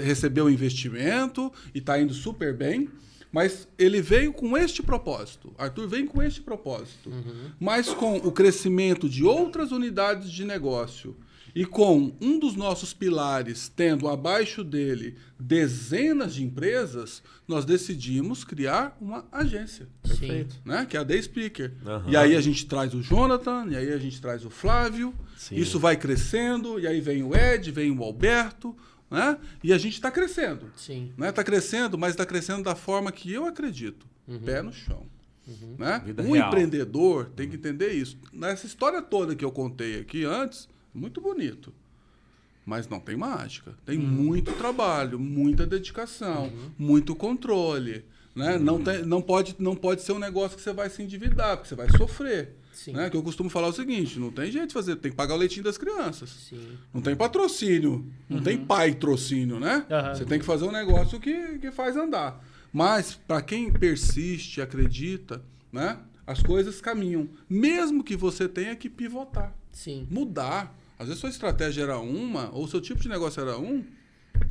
Speaker 4: Recebeu investimento e está indo super bem. Mas ele veio com este propósito. Arthur vem com este propósito. Mas com o crescimento de outras unidades de negócio e com um dos nossos pilares tendo abaixo dele dezenas de empresas, nós decidimos criar uma agência.
Speaker 3: Perfeito.
Speaker 4: Né? Que é a The Speaker. E aí a gente traz o Jonathan, e aí a gente traz o Flávio.
Speaker 1: Sim.
Speaker 4: Isso vai crescendo, e aí vem o Ed, vem o Alberto. Né? E a gente está crescendo.
Speaker 3: Sim.
Speaker 4: Né? Está crescendo, mas está crescendo da forma que eu acredito. Pé no chão. Né?
Speaker 1: Real.
Speaker 4: Empreendedor tem que entender isso. Nessa história toda que eu contei aqui antes, muito bonito. Mas não tem mágica. Tem muito trabalho, muita dedicação, muito controle. Né? Não pode ser um negócio que você vai se endividar, porque você vai sofrer. Né? Que eu costumo falar o seguinte, não tem jeito de fazer, tem que pagar o leitinho das crianças.
Speaker 3: Sim.
Speaker 4: Não tem patrocínio, não tem pai-trocínio, né? Você tem que fazer um negócio que faz andar. Mas, para quem persiste, acredita, né? As coisas caminham. Mesmo que você tenha que pivotar, mudar. Às vezes sua estratégia era uma, ou seu tipo de negócio era um,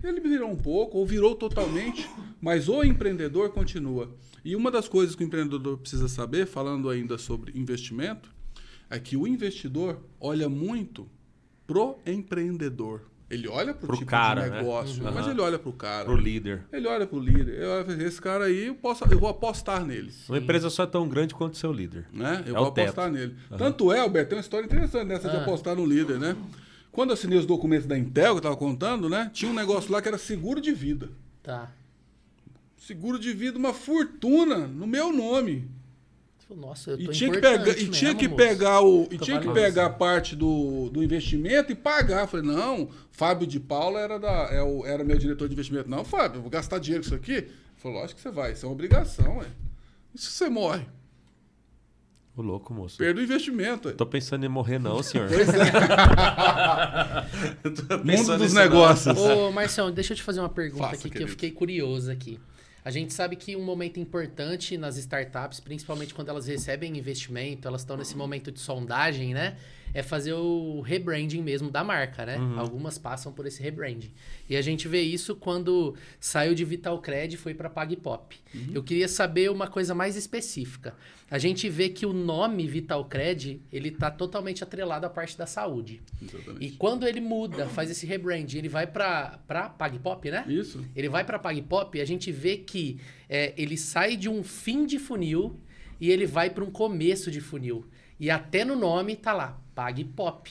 Speaker 4: ele virou um pouco, ou virou totalmente, mas o empreendedor continua. E uma das coisas que o empreendedor precisa saber, falando ainda sobre investimento, é que o investidor olha muito pro empreendedor. Ele olha pro tipo
Speaker 1: cara,
Speaker 4: de negócio,
Speaker 1: né?
Speaker 4: Mas ele olha pro cara.
Speaker 1: Pro líder.
Speaker 4: Ele olha pro líder. Esse cara aí, eu vou apostar nele.
Speaker 1: Uma empresa só é tão grande quanto seu líder.
Speaker 4: Né? Eu
Speaker 1: É
Speaker 4: vou
Speaker 1: o teto.
Speaker 4: apostar nele. Tanto é, Alberto, tem uma história interessante nessa de apostar no líder, né? Quando eu assinei os documentos da Intel, que eu estava contando, né? Tinha um negócio lá que era seguro de vida.
Speaker 3: Tá.
Speaker 4: Seguro de vida, uma fortuna no meu nome.
Speaker 3: Nossa, eu tô
Speaker 4: Tinha que pegar parte do investimento e pagar. Eu falei, não, Fábio de Paula era meu diretor de investimento. Não, Fábio, eu vou gastar dinheiro com isso aqui? Ele falou, lógico que você vai, isso é uma obrigação. Ué. E se você morre?
Speaker 1: Ô, louco, moço.
Speaker 4: Perde o investimento. Ué.
Speaker 1: Tô pensando em morrer não, senhor.
Speaker 4: Pois é.
Speaker 1: Tô
Speaker 4: Mundo dos
Speaker 1: nisso
Speaker 4: negócios.
Speaker 3: Ô, Marcião, deixa eu te fazer uma pergunta
Speaker 4: Faça,
Speaker 3: aqui, que
Speaker 4: querido.
Speaker 3: eu fiquei curioso aqui. A gente sabe que um momento importante nas startups, principalmente quando elas recebem investimento, elas estão nesse momento de sondagem, né? É fazer o rebranding mesmo da marca, né? Algumas passam por esse rebranding. E a gente vê isso quando saiu de Vitalcred e foi para PagPop. Eu queria saber uma coisa mais específica. A gente vê que o nome Vitalcred, ele está totalmente atrelado à parte da saúde.
Speaker 4: Exatamente.
Speaker 3: E quando ele muda, faz esse rebranding, ele vai para PagPop, né?
Speaker 4: Isso.
Speaker 3: Ele vai para PagPop e a gente vê que ele sai de um fim de funil e ele vai para um começo de funil. E até no nome tá lá, PagPop.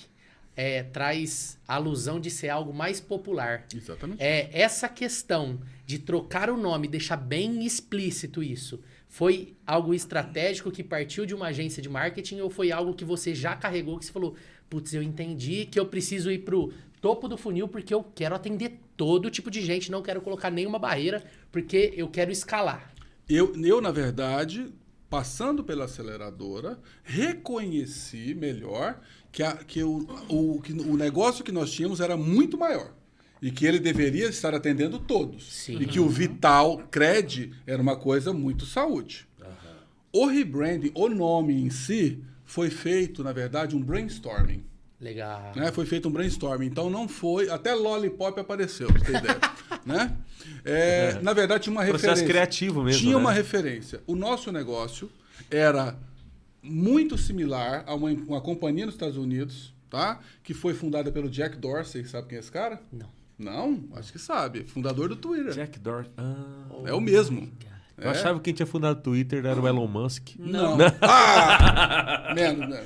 Speaker 3: traz a alusão de ser algo mais popular.
Speaker 4: Exatamente.
Speaker 3: Essa questão de trocar o nome, deixar bem explícito isso, foi algo estratégico que partiu de uma agência de marketing ou foi algo que você já carregou, que você falou, putz, eu entendi que eu preciso ir pro topo do funil porque eu quero atender todo tipo de gente, não quero colocar nenhuma barreira porque eu quero escalar.
Speaker 4: Eu na verdade, passando pela aceleradora, reconheci melhor que o negócio que nós tínhamos era muito maior. E que ele deveria estar atendendo todos.
Speaker 3: Sim.
Speaker 4: E que o Vital Cred era uma coisa muito saúde. O rebranding, o nome em si, foi feito, na verdade, um brainstorming.
Speaker 3: Legal.
Speaker 4: Né? Foi feito um brainstorming. Então não foi... Até Lollipop apareceu, pra você ter ideia. Né? Na verdade, tinha uma referência.
Speaker 1: Processo criativo mesmo,
Speaker 4: Tinha
Speaker 1: né?
Speaker 4: uma referência. O nosso negócio era muito similar a uma companhia nos Estados Unidos, tá? Que foi fundada pelo Jack Dorsey. Sabe quem é esse cara?
Speaker 3: Não.
Speaker 4: Não? Acho que sabe. Fundador do Twitter.
Speaker 1: Jack Dorsey.
Speaker 4: É o mesmo.
Speaker 1: Eu achava que quem tinha fundado o Twitter era o Elon Musk.
Speaker 4: Não. Menos.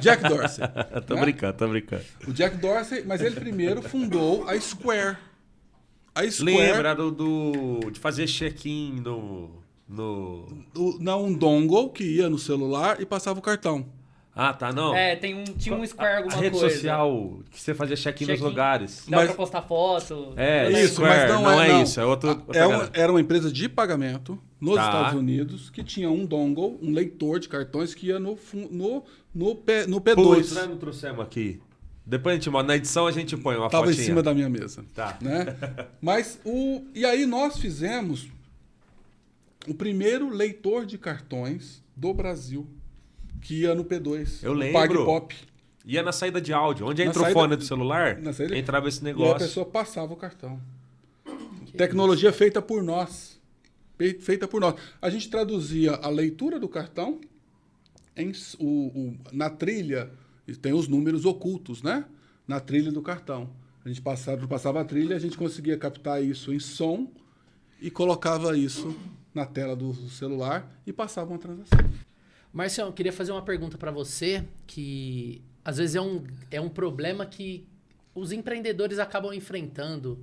Speaker 4: Jack Dorsey.
Speaker 1: Tô
Speaker 4: né?
Speaker 1: brincando.
Speaker 4: O Jack Dorsey, mas ele primeiro fundou a Square. A Square...
Speaker 1: Lembra de fazer check-in
Speaker 4: um dongle que ia no celular e passava o cartão.
Speaker 1: Ah, tá, não.
Speaker 2: Tinha um Square alguma
Speaker 1: a rede
Speaker 2: coisa.
Speaker 1: social que você fazia check-in nos lugares.
Speaker 2: Dá pra postar foto.
Speaker 4: Isso,
Speaker 1: Square,
Speaker 4: mas
Speaker 1: não é isso. É outra
Speaker 4: era uma empresa de pagamento nos
Speaker 1: Tá.
Speaker 4: Estados Unidos que tinha um dongle, um leitor de cartões que ia no P2.
Speaker 1: Putz, nós não trouxemos aqui. Depois a gente mostra. Na edição a gente põe uma
Speaker 4: Tava
Speaker 1: fotinha.
Speaker 4: em cima da minha mesa.
Speaker 1: Tá.
Speaker 4: Né? Mas e aí nós fizemos o primeiro leitor de cartões do Brasil que ia no P2.
Speaker 1: Eu
Speaker 4: o
Speaker 1: lembro.
Speaker 4: PagPop.
Speaker 1: Ia na saída de áudio. Onde
Speaker 4: Na
Speaker 1: entra o
Speaker 4: saída-
Speaker 1: fone do celular,
Speaker 4: na saída-
Speaker 1: entrava esse
Speaker 4: E a
Speaker 1: negócio.
Speaker 4: pessoa passava o cartão. Tecnologia feita por nós. Feita por nós. A gente traduzia a leitura do cartão na trilha. E tem os números ocultos, né? Na trilha do cartão. A gente passava a trilha, a gente conseguia captar isso em som e colocava isso na tela do celular e passava uma transação.
Speaker 3: Marcião, eu queria fazer uma pergunta para você que às vezes é um problema que os empreendedores acabam enfrentando,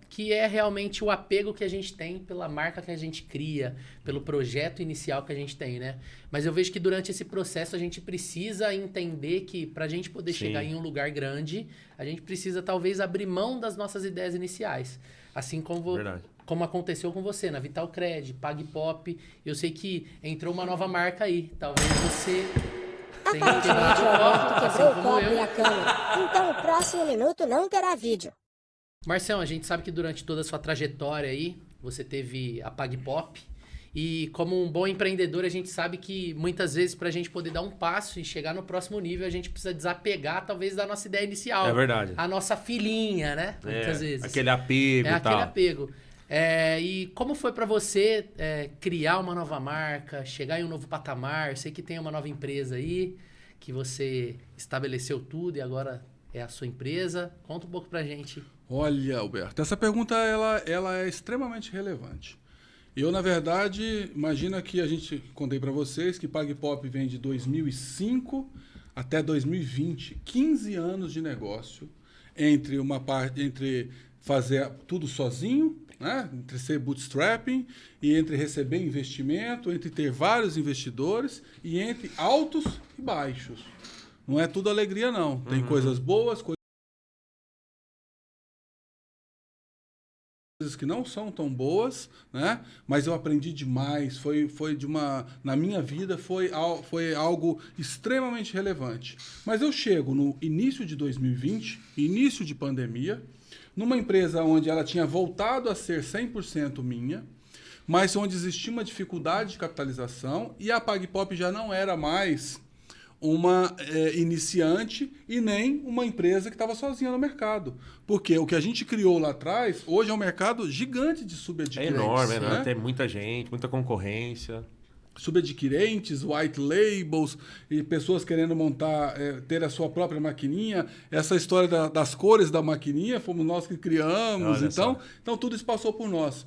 Speaker 3: que é realmente o apego que a gente tem pela marca que a gente cria, pelo projeto inicial que a gente tem, né? Mas eu vejo que durante esse processo a gente precisa entender que para a gente poder
Speaker 1: Sim.
Speaker 3: chegar em um lugar grande, a gente precisa talvez abrir mão das nossas ideias iniciais. Assim como
Speaker 1: Verdade.
Speaker 3: como aconteceu com você na Vital Cred, PagPop. Eu sei que entrou uma nova marca aí. Talvez você tenha quebrado o copo, assim
Speaker 5: Quebrou o
Speaker 3: como
Speaker 5: copo e
Speaker 3: eu.
Speaker 5: a câmera. Então o próximo minuto não terá vídeo.
Speaker 3: Marcião, a gente sabe que durante toda a sua trajetória aí, você teve a PagPop. E como um bom empreendedor, a gente sabe que muitas vezes para a gente poder dar um passo e chegar no próximo nível, a gente precisa desapegar talvez da nossa ideia inicial.
Speaker 1: É verdade.
Speaker 3: A nossa filhinha, né? Muitas vezes.
Speaker 1: Aquele apego
Speaker 3: É
Speaker 1: e
Speaker 3: aquele
Speaker 1: tal.
Speaker 3: apego. E como foi para você criar uma nova marca, chegar em um novo patamar? Eu sei que tem uma nova empresa aí, que você estabeleceu tudo e agora é a sua empresa. Conta um pouco pra gente.
Speaker 4: Olha, Alberto, essa pergunta ela é extremamente relevante. Eu, na verdade, imagina que contei para vocês que PagPop vem de 2005 até 2020, 15 anos de negócio, entre fazer tudo sozinho, né? Entre ser bootstrapping e entre receber investimento, entre ter vários investidores e entre altos e baixos. Não é tudo alegria, não. Tem coisas boas, coisas que não são tão boas, né? Mas eu aprendi demais. Na minha vida foi algo extremamente relevante. Mas eu chego no início de 2020, início de pandemia, numa empresa onde ela tinha voltado a ser 100% minha, mas onde existia uma dificuldade de capitalização e a PagPop já não era mais uma iniciante e nem uma empresa que estava sozinha no mercado. Porque o que a gente criou lá atrás, hoje é um mercado gigante de
Speaker 1: É
Speaker 4: subadquirentes.
Speaker 1: enorme, né?
Speaker 4: né?
Speaker 1: Tem muita gente, muita concorrência.
Speaker 4: Subadquirentes, white labels, e pessoas querendo montar, ter a sua própria maquininha. Essa história das cores da maquininha, fomos nós que criamos.
Speaker 1: Olha só.
Speaker 4: Então, tudo isso passou por nós.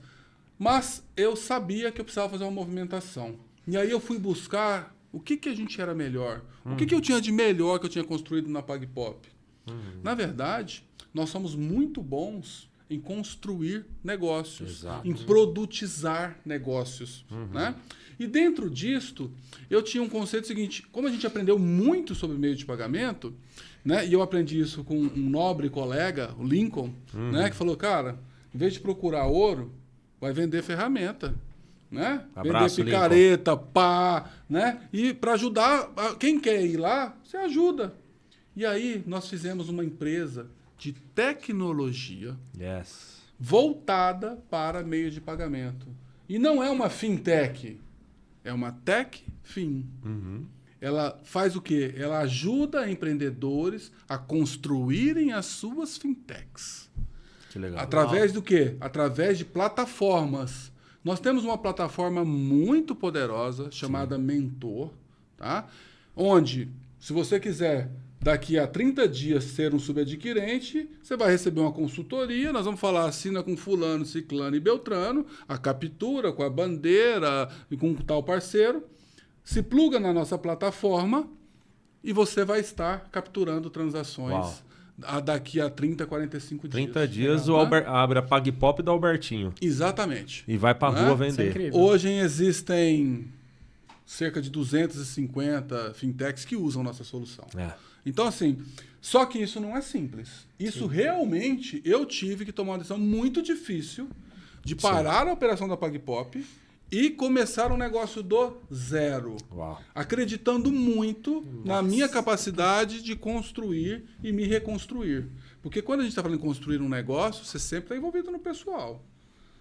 Speaker 4: Mas eu sabia que eu precisava fazer uma movimentação. E aí eu fui buscar O que a gente era melhor? O que eu tinha de melhor que eu tinha construído na PagPop? Na verdade, nós somos muito bons em construir negócios, em produtizar negócios. Né? E dentro disto, eu tinha um conceito seguinte, como a gente aprendeu muito sobre meio de pagamento, né, e eu aprendi isso com um nobre colega, o Lincoln, né, que falou, cara, em vez de procurar ouro, vai vender ferramenta. Né?
Speaker 1: Abraço,
Speaker 4: vender picareta, pá, né? E para ajudar, quem quer ir lá, você ajuda. E aí nós fizemos uma empresa de tecnologia voltada para meios de pagamento. E não é uma fintech, é uma tech-fin. Ela faz o quê? Ela ajuda empreendedores a construírem as suas fintechs.
Speaker 1: Que legal.
Speaker 4: Através do quê? Através de plataformas. Nós temos uma plataforma muito poderosa chamada Mentor, tá? Onde, se você quiser daqui a 30 dias ser um subadquirente, você vai receber uma consultoria, nós vamos falar, assina com fulano, ciclano e beltrano, a captura com a bandeira e com tal parceiro, se pluga na nossa plataforma e você vai estar capturando transações daqui a 30, 45 dias.
Speaker 1: 30 dias abre a PagPop do Albertinho.
Speaker 4: Exatamente.
Speaker 1: E vai pra rua vender.
Speaker 2: Isso é incrível.
Speaker 4: Hoje existem cerca de 250 fintechs que usam nossa solução. Então, assim, só que isso não é simples. Isso realmente eu tive que tomar uma decisão muito difícil de parar a operação da PagPop e começar um negócio do zero. Acreditando muito na minha capacidade de construir e me reconstruir. Porque quando a gente está falando em construir um negócio, você sempre está envolvido no pessoal.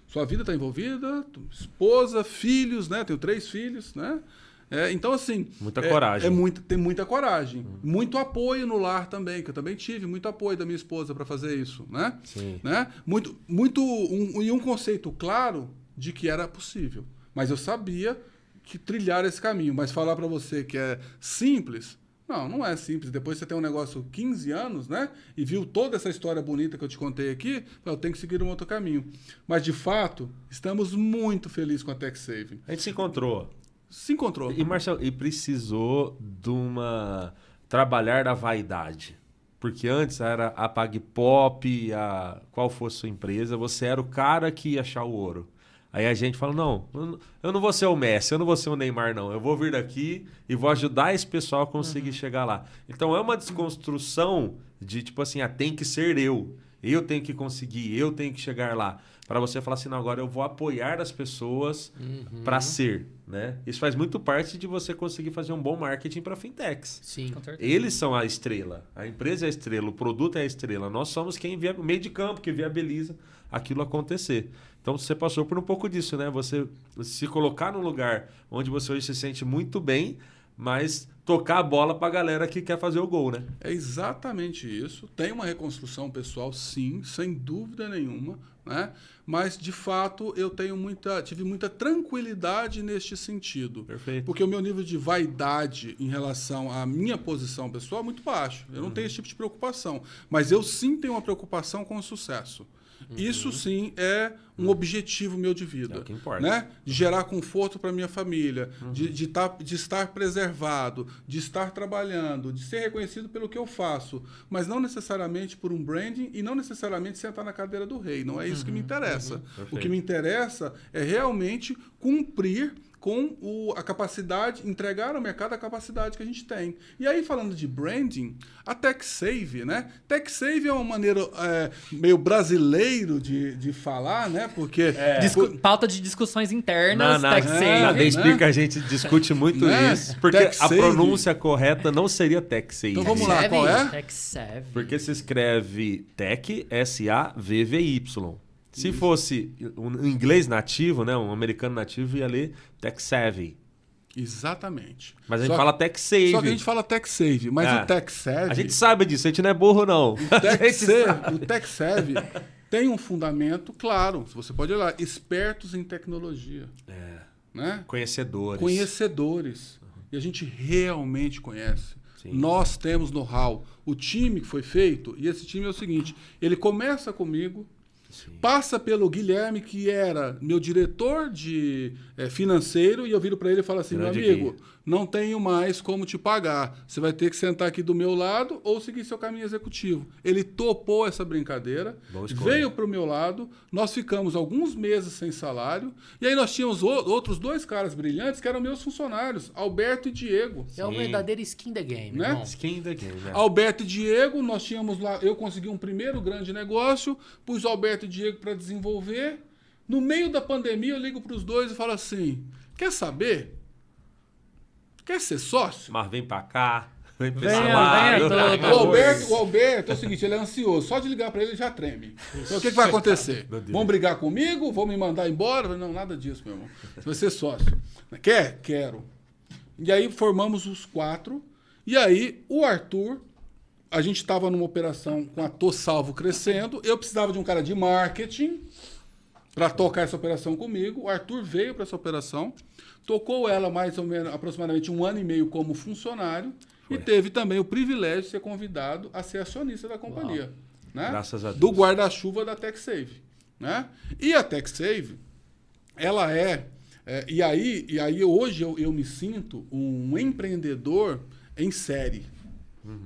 Speaker 4: Sua vida está envolvida, esposa, filhos, né? Tenho 3 filhos, né? Então, assim...
Speaker 1: Muita coragem.
Speaker 4: Tem muita coragem. Muito apoio no lar também, que eu também tive muito apoio da minha esposa para fazer isso, né?
Speaker 1: Sim.
Speaker 4: Né? E um conceito claro de que era possível. Mas eu sabia que trilhar esse caminho. Mas falar para você que é simples... Não é simples. Depois você tem um negócio 15 anos, né? E viu toda essa história bonita que eu te contei aqui, eu tenho que seguir um outro caminho. Mas, de fato, estamos muito felizes com a TechSave.
Speaker 1: A gente se encontrou.
Speaker 4: Se encontrou.
Speaker 1: E, Marcelo, precisou de trabalhar da vaidade. Porque antes era a PagPop, qual fosse a sua empresa, você era o cara que ia achar o ouro. Aí a gente fala, não, eu não vou ser o Messi, eu não vou ser o Neymar, não. Eu vou vir daqui e vou ajudar esse pessoal a conseguir chegar lá. Então é uma desconstrução de tipo assim, tem que ser eu. Eu tenho que conseguir, eu tenho que chegar lá. Para você falar assim, não, agora eu vou apoiar as pessoas para ser, né? Isso faz muito parte de você conseguir fazer um bom marketing para fintechs.
Speaker 3: Sim.
Speaker 1: Eles são a estrela, a empresa é a estrela, o produto é a estrela. Nós somos quem meio de campo, que viabiliza aquilo acontecer. Então você passou por um pouco disso, né? Você se colocar num lugar onde você hoje se sente muito bem, mas tocar a bola para a galera que quer fazer o gol, né?
Speaker 4: É exatamente isso. Tem uma reconstrução pessoal, sim, sem dúvida nenhuma, né? Mas, de fato, eu tive muita tranquilidade neste sentido.
Speaker 1: Perfeito.
Speaker 4: Porque o meu nível de vaidade em relação à minha posição pessoal é muito baixo. Eu não tenho esse tipo de preocupação. Mas eu sim tenho uma preocupação com o sucesso. Isso sim é um objetivo meu de vida.
Speaker 1: É o que importa.
Speaker 4: Né? De gerar conforto para minha família, de estar preservado, de estar trabalhando, de ser reconhecido pelo que eu faço, mas não necessariamente por um branding e não necessariamente sentar na cadeira do rei. Não é isso que me interessa. O que me interessa é realmente cumprir com a capacidade, entregar ao mercado a capacidade que a gente tem. E aí, falando de branding, a TechSave, né? TechSave é uma maneira meio brasileiro de falar, né? Porque...
Speaker 2: Pauta de discussões internas, TechSave.
Speaker 1: Na The Speak a gente discute muito isso, porque a pronúncia correta não seria TechSave.
Speaker 4: Então vamos lá, qual é?
Speaker 2: TechSave.
Speaker 1: Porque se escreve Tech, S-A-V-V-Y. Se fosse um inglês nativo, né, um americano nativo, ia ler TechSavvy.
Speaker 4: Exatamente.
Speaker 1: Mas a gente fala TechSave.
Speaker 4: Só que a gente fala TechSave, mas o TechSavvy...
Speaker 1: A gente sabe disso, a gente não é burro, não.
Speaker 4: O TechSavvy tem um fundamento claro. Você pode olhar, expertos em tecnologia. Né? Conhecedores. E a gente realmente conhece. Sim. Nós temos know-how. O time que foi feito, e esse time é o seguinte, ele começa comigo, passa pelo Guilherme, que era meu diretor de financeiro, e eu viro para ele e falo assim, meu amigo, não tenho mais como te pagar. Você vai ter que sentar aqui do meu lado ou seguir seu caminho executivo. Ele topou essa brincadeira, veio para o meu lado, nós ficamos alguns meses sem salário, e aí nós tínhamos outros 2 caras brilhantes que eram meus funcionários, Alberto e Diego.
Speaker 3: É o verdadeiro skin the game,
Speaker 4: Né?
Speaker 3: irmão.
Speaker 1: Skin the game, né?
Speaker 4: Alberto e Diego, nós tínhamos lá, eu consegui um primeiro grande negócio, pus Alberto e Diego para desenvolver. No meio da pandemia, eu ligo para os 2 e falo assim, quer saber? Quer ser sócio?
Speaker 1: Mas vem pra cá, vem pra
Speaker 2: Venha,
Speaker 1: esse lado.
Speaker 2: venha,
Speaker 4: O Alberto é o seguinte, ele é ansioso. Só de ligar para ele, ele já treme. Então, o que vai acontecer?
Speaker 1: Meu Deus.
Speaker 4: Vão brigar comigo? Vão me mandar embora? Não, nada disso, meu irmão. Você vai ser sócio. Quer? Quero. E aí formamos os 4. E aí o Arthur, a gente estava numa operação com a Tô Salvo crescendo. Eu precisava de um cara de marketing para tocar essa operação comigo. O Arthur veio para essa operação. Tocou ela mais ou menos, aproximadamente 1 ano e meio como funcionário e teve também o privilégio de ser convidado a ser acionista da companhia. Né?
Speaker 1: Graças a Deus.
Speaker 4: Do guarda-chuva da TechSave. Né? E a TechSave, ela e aí hoje eu me sinto um empreendedor em série.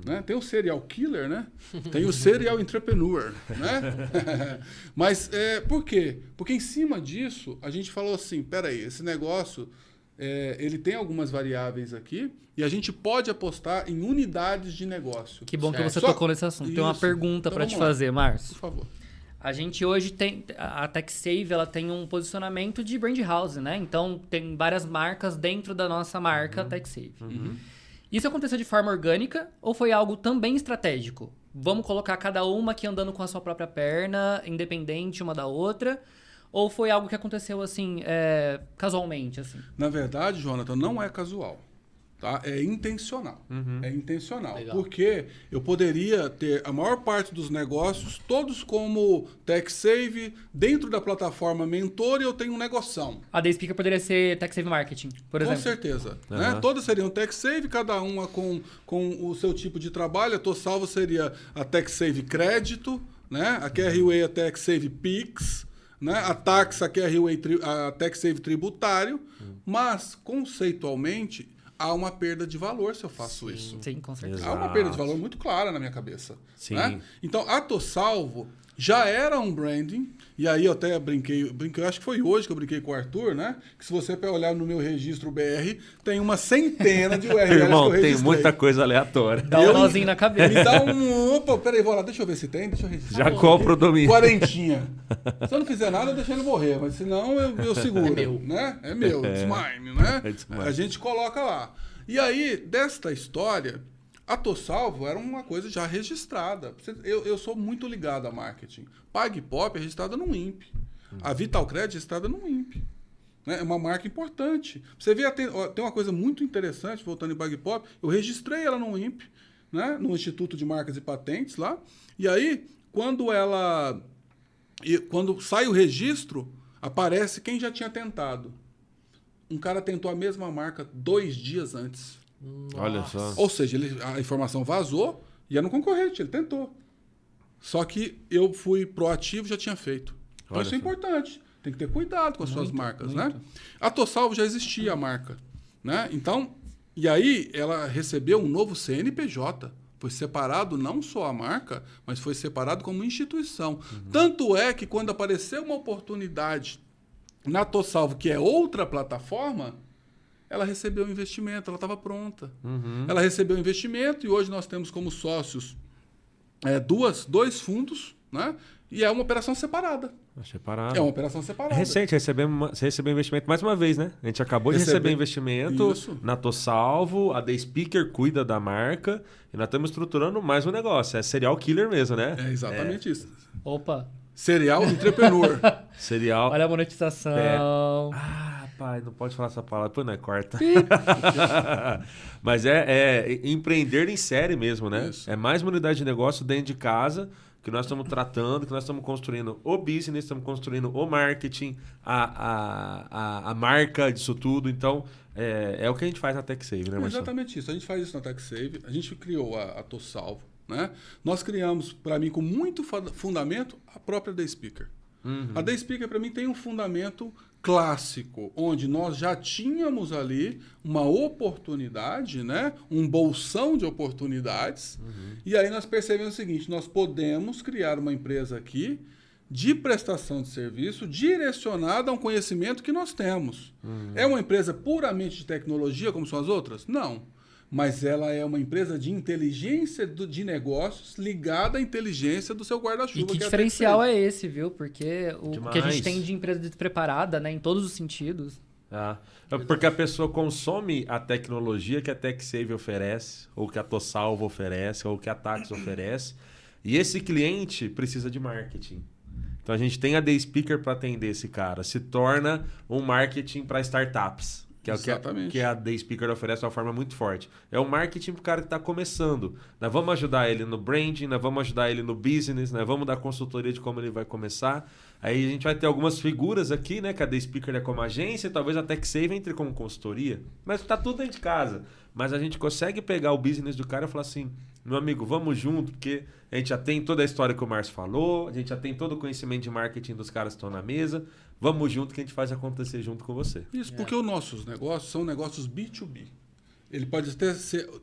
Speaker 4: Né? Tem o serial killer, né? Tem o serial entrepreneur, né? Mas por quê? Porque em cima disso a gente falou assim, peraí, esse negócio ele tem algumas variáveis aqui e a gente pode apostar em unidades de negócio.
Speaker 2: Que bom que
Speaker 3: Certo.
Speaker 2: você tocou nesse assunto. Tem uma
Speaker 4: Isso.
Speaker 2: pergunta
Speaker 4: Então
Speaker 2: para te
Speaker 4: vamos lá.
Speaker 2: fazer, Márcio.
Speaker 4: Por favor.
Speaker 2: A gente hoje tem... A TechSave, ela tem um posicionamento de brand house, né? Então, tem várias marcas dentro da nossa marca TechSave. Isso aconteceu de forma orgânica ou foi algo também estratégico? Vamos colocar cada uma aqui andando com a sua própria perna, independente uma da outra? Ou foi algo que aconteceu, assim, casualmente, assim?
Speaker 4: Na verdade, Jonathan, não é casual. Tá? É intencional. É intencional.
Speaker 3: Legal.
Speaker 4: Porque eu poderia ter a maior parte dos negócios, todos como TechSave, dentro da plataforma Mentor, e eu tenho um negoção.
Speaker 2: A The Speaker poderia ser TechSave Marketing, por
Speaker 4: Com
Speaker 2: exemplo.
Speaker 4: certeza. Né? Todas seriam TechSave, cada uma com o seu tipo de trabalho. A Tô Salvo seria a TechSave Crédito, né? A QRWay a TechSave Pix, né? A Tax, a QRWay a TechSave Tributário. Mas, conceitualmente, há uma perda de valor se eu faço isso.
Speaker 2: Sim, com certeza.
Speaker 4: Há uma perda de valor muito clara na minha cabeça.
Speaker 1: Sim.
Speaker 4: Né? Então, a Tô Salvo já era um branding, e aí eu até brinquei, acho que foi hoje que eu brinquei com o Arthur, né? Que se você olhar no meu registro BR, tem uma centena de URLs
Speaker 1: Irmão,
Speaker 4: que eu
Speaker 1: tem
Speaker 4: registrei.
Speaker 1: muita coisa aleatória.
Speaker 2: Dá um nozinho na cabeça.
Speaker 4: Me dá um... Opa, peraí, vou lá, deixa eu ver se tem, deixa eu registrar.
Speaker 1: Já compra o domínio.
Speaker 4: Quarentinha. Se eu não fizer nada, eu deixo ele morrer, mas senão eu seguro.
Speaker 3: É meu.
Speaker 4: Né? É meu, it's mine, né?
Speaker 1: It's mine.
Speaker 4: A gente coloca lá. E aí, desta história, a Tô Salvo era uma coisa já registrada. Eu sou muito ligado a marketing. PagPop é registrada no INPE. A Vitalcred é registrada no INPE. Né? É uma marca importante. Você vê, tem uma coisa muito interessante, voltando em PagPop, eu registrei ela no INPE, né? No Instituto de Marcas e Patentes lá. E aí, quando sai o registro, aparece quem já tinha tentado. Um cara tentou a mesma marca 2 dias antes.
Speaker 1: Olha só.
Speaker 4: Ou seja, a informação vazou e era um concorrente, ele tentou. Só que eu fui proativo e já tinha feito. Então
Speaker 1: Olha
Speaker 4: isso é
Speaker 1: só.
Speaker 4: importante. Tem que ter cuidado com as suas marcas, né? A Tô Salvo já existia a marca, né? Então, e aí ela recebeu um novo CNPJ. Foi separado não só a marca, mas foi separado como instituição. Tanto é que quando apareceu uma oportunidade na Tô Salvo, que é outra plataforma, ela recebeu o investimento, ela estava pronta. Ela recebeu o investimento e hoje nós temos como sócios 2 fundos, né? E é uma operação separada.
Speaker 1: Separado.
Speaker 4: É uma operação separada.
Speaker 1: É recente, você recebeu investimento mais uma vez, né? A gente acabou de receber investimento
Speaker 4: Isso.
Speaker 1: na Tô Salvo, a The Speaker cuida da marca e nós estamos estruturando mais um negócio. É serial killer mesmo, né?
Speaker 4: É exatamente isso.
Speaker 2: Opa,
Speaker 4: Serial entrepreneur.
Speaker 1: Serial.
Speaker 2: olha a monetização.
Speaker 1: Ah, pai, não pode falar essa palavra, pô, não é corta. Mas é empreender em série mesmo, né?
Speaker 4: Isso.
Speaker 1: É mais uma unidade de negócio dentro de casa que nós estamos tratando, que nós estamos construindo o business, estamos construindo o marketing, a marca disso tudo. Então, é o que a gente faz na TechSave, né, Marcelo?
Speaker 4: Exatamente isso. A gente faz isso na TechSave. A gente criou a Tô Salvo, né? Nós criamos, para mim, com muito fundamento, a própria The Speaker. A The Speaker, para mim, tem um fundamento clássico, onde nós já tínhamos ali uma oportunidade, né? Um bolsão de oportunidades. E aí nós percebemos o seguinte, nós podemos criar uma empresa aqui de prestação de serviço direcionada a um conhecimento que nós temos. É uma empresa puramente de tecnologia, como são as outras? Não. Mas ela é uma empresa de inteligência de negócios ligada à inteligência do seu guarda-chuva.
Speaker 2: E que diferencial é esse, viu? Porque o que a gente tem de empresa despreparada, né? Em todos os sentidos.
Speaker 1: Porque a pessoa consome a tecnologia que a TechSave oferece, ou que a ToSalvo oferece, ou que a Tax oferece. E esse cliente precisa de marketing. Então a gente tem a The Speaker para atender esse cara. Se torna um marketing para startups. Que é o que a The Speaker oferece de uma forma muito forte. É o marketing para o cara que está começando. Nós vamos ajudar ele no branding, nós vamos ajudar ele no business, nós vamos dar consultoria de como ele vai começar. Aí a gente vai ter algumas figuras aqui, né? Que a The Speaker é como agência, talvez a TechSave entre como consultoria. Mas está tudo dentro de casa. Mas a gente consegue pegar o business do cara e falar assim, meu amigo, vamos junto, porque a gente já tem toda a história que o Márcio falou, a gente já tem todo o conhecimento de marketing dos caras que estão na mesa. Vamos junto que a gente faz acontecer junto com você.
Speaker 4: Isso, porque os nossos negócios são negócios B2B. Ele pode ter...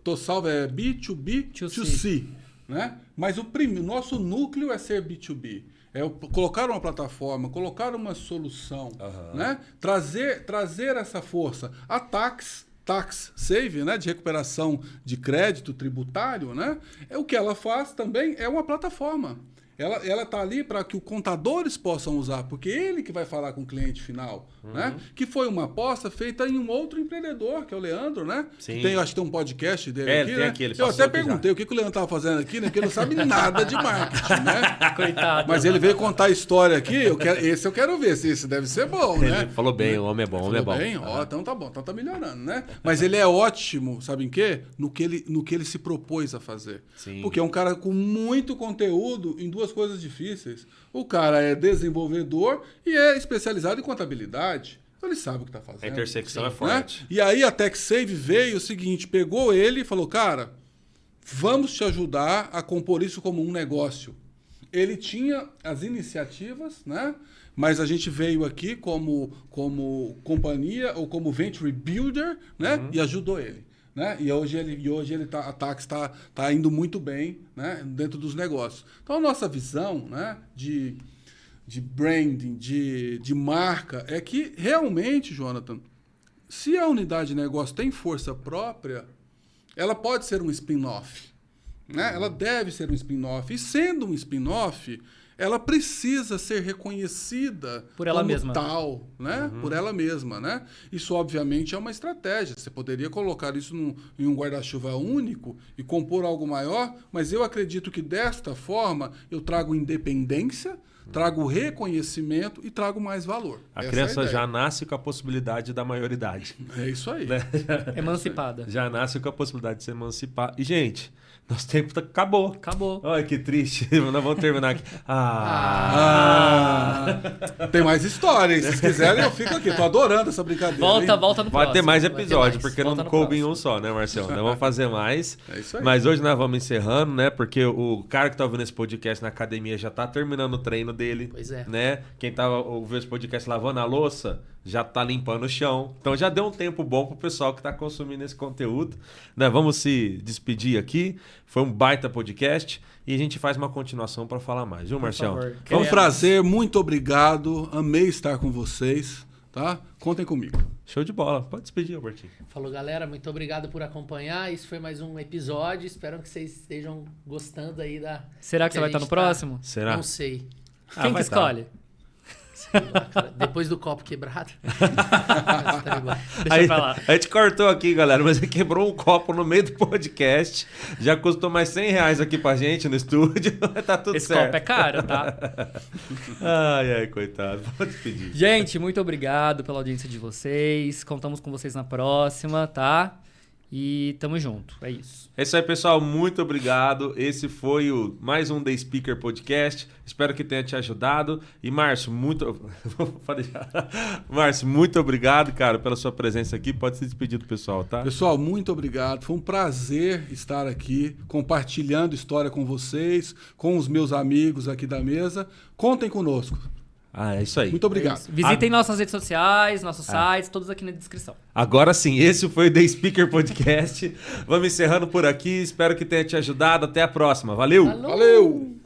Speaker 4: ToSalvo é B2B2C, né? Mas o nosso núcleo é ser B2B. É colocar uma plataforma, colocar uma solução, né? Trazer essa força. A TaxSave, né, de recuperação de crédito tributário, né, o que ela faz também é uma plataforma. Ela está ali para que os contadores possam usar, porque ele que vai falar com o cliente final, né? Que foi uma aposta feita em um outro empreendedor, que é o Leandro, né?
Speaker 1: Sim.
Speaker 4: Que acho que tem um podcast dele aqui,
Speaker 1: tem
Speaker 4: né?
Speaker 1: aqui, ele
Speaker 4: Eu até
Speaker 1: aqui
Speaker 4: perguntei o que o Leandro estava fazendo aqui, né? Porque ele não sabe nada de marketing, né?
Speaker 2: Coitado.
Speaker 4: Mas ele veio contar a história aqui, esse eu quero ver, se esse deve ser bom, né?
Speaker 1: Ele falou bem, o homem é bom, o homem é bom.
Speaker 4: Bem? Ó, então tá bom, então tá melhorando, né? Mas ele é ótimo, sabe em quê? No que ele se propôs a fazer.
Speaker 1: Sim.
Speaker 4: Porque é um cara com muito conteúdo em duas coisas difíceis. O cara é desenvolvedor e é especializado em contabilidade. Então ele sabe o que está fazendo.
Speaker 1: A intersecção é
Speaker 4: né?
Speaker 1: forte.
Speaker 4: E aí a TechSave veio o seguinte, pegou ele e falou, cara, vamos te ajudar a compor isso como um negócio. Ele tinha as iniciativas, né? Mas a gente veio aqui como companhia ou como venture builder, né? E ajudou ele. Né? E hoje a Tax está indo muito bem, né? Dentro dos negócios. Então, a nossa visão, né? de branding, de marca, é que realmente, Jonathan, se a unidade de negócio tem força própria, ela pode ser um spin-off. Né? Ela deve ser um spin-off. E sendo um spin-off, ela precisa ser reconhecida
Speaker 2: por ela
Speaker 4: como
Speaker 2: mesma.
Speaker 4: tal, né? Por ela mesma, né? Isso, obviamente, é uma estratégia. Você poderia colocar isso em um guarda-chuva único e compor algo maior, mas eu acredito que, desta forma, eu trago independência, trago reconhecimento e trago mais valor.
Speaker 1: A
Speaker 4: Essa
Speaker 1: criança
Speaker 4: é a ideia.
Speaker 1: já nasce com a possibilidade da maioridade.
Speaker 4: É isso aí.
Speaker 1: Né?
Speaker 2: Emancipada.
Speaker 1: Já nasce com a possibilidade de se emancipar. E, gente, nosso tempo acabou.
Speaker 2: Acabou.
Speaker 1: Olha que triste. Nós vamos terminar aqui.
Speaker 4: Tem mais histórias. Se vocês quiserem, eu fico aqui. Tô adorando essa brincadeira.
Speaker 2: Volta
Speaker 4: hein?
Speaker 2: no
Speaker 1: Vai
Speaker 2: próximo.
Speaker 1: ter mais
Speaker 2: Vai ter
Speaker 1: episódios,
Speaker 2: mais.
Speaker 1: porque
Speaker 2: Volta
Speaker 1: não
Speaker 2: no
Speaker 1: coube em
Speaker 2: próximo.
Speaker 1: um só, né, Marcelo? Nós vamos fazer mais.
Speaker 4: É isso aí.
Speaker 1: Mas hoje nós vamos encerrando, né? Porque o cara que tá ouvindo esse podcast na academia já tá terminando o treino dele.
Speaker 3: Pois é.
Speaker 1: Né? Quem tá ouvindo esse podcast lavando a louça já tá limpando o chão. Então já deu um tempo bom pro pessoal que tá consumindo esse conteúdo. Né? Vamos se despedir aqui. Foi um baita podcast e a gente faz uma continuação para falar mais, viu, Marcelo?
Speaker 2: favor.
Speaker 4: Foi um prazer, muito obrigado. Amei estar com vocês, tá? Contem comigo.
Speaker 1: Show de bola. Pode despedir, Albertinho.
Speaker 3: Falou, galera. Muito obrigado por acompanhar. Isso foi mais um episódio. Espero que vocês estejam gostando aí da...
Speaker 2: Será que você vai
Speaker 3: a
Speaker 2: estar no
Speaker 3: gente
Speaker 2: próximo?
Speaker 1: Será?
Speaker 3: Não sei.
Speaker 2: Quem que
Speaker 1: vai
Speaker 2: escolhe?
Speaker 3: Sei lá, cara. Depois do copo quebrado. Mas tá igual.
Speaker 2: Deixa eu falar.
Speaker 1: A gente cortou aqui, galera, mas ele quebrou um copo no meio do podcast. Já custou mais R$100 aqui pra gente no estúdio. Tá tudo
Speaker 2: Esse
Speaker 1: certo.
Speaker 2: copo é caro, tá?
Speaker 1: Ai, coitado. Pode despedir.
Speaker 2: Gente, muito obrigado pela audiência de vocês. Contamos com vocês na próxima, tá? E tamo junto. É isso.
Speaker 1: É isso aí, pessoal. Muito obrigado. Esse foi mais um The Speaker Podcast. Espero que tenha te ajudado. E, Márcio, Márcio, muito obrigado, cara, pela sua presença aqui. Pode se despedir do pessoal, tá?
Speaker 4: Pessoal, muito obrigado. Foi um prazer estar aqui compartilhando história com vocês, com os meus amigos aqui da mesa. Contem conosco.
Speaker 1: É isso aí.
Speaker 4: Muito obrigado.
Speaker 2: Visitem nossas redes sociais, nossos sites, todos aqui na descrição.
Speaker 1: Agora sim, esse foi o The Speaker Podcast. Vamos encerrando por aqui. Espero que tenha te ajudado. Até a próxima. Valeu!
Speaker 4: Valeu!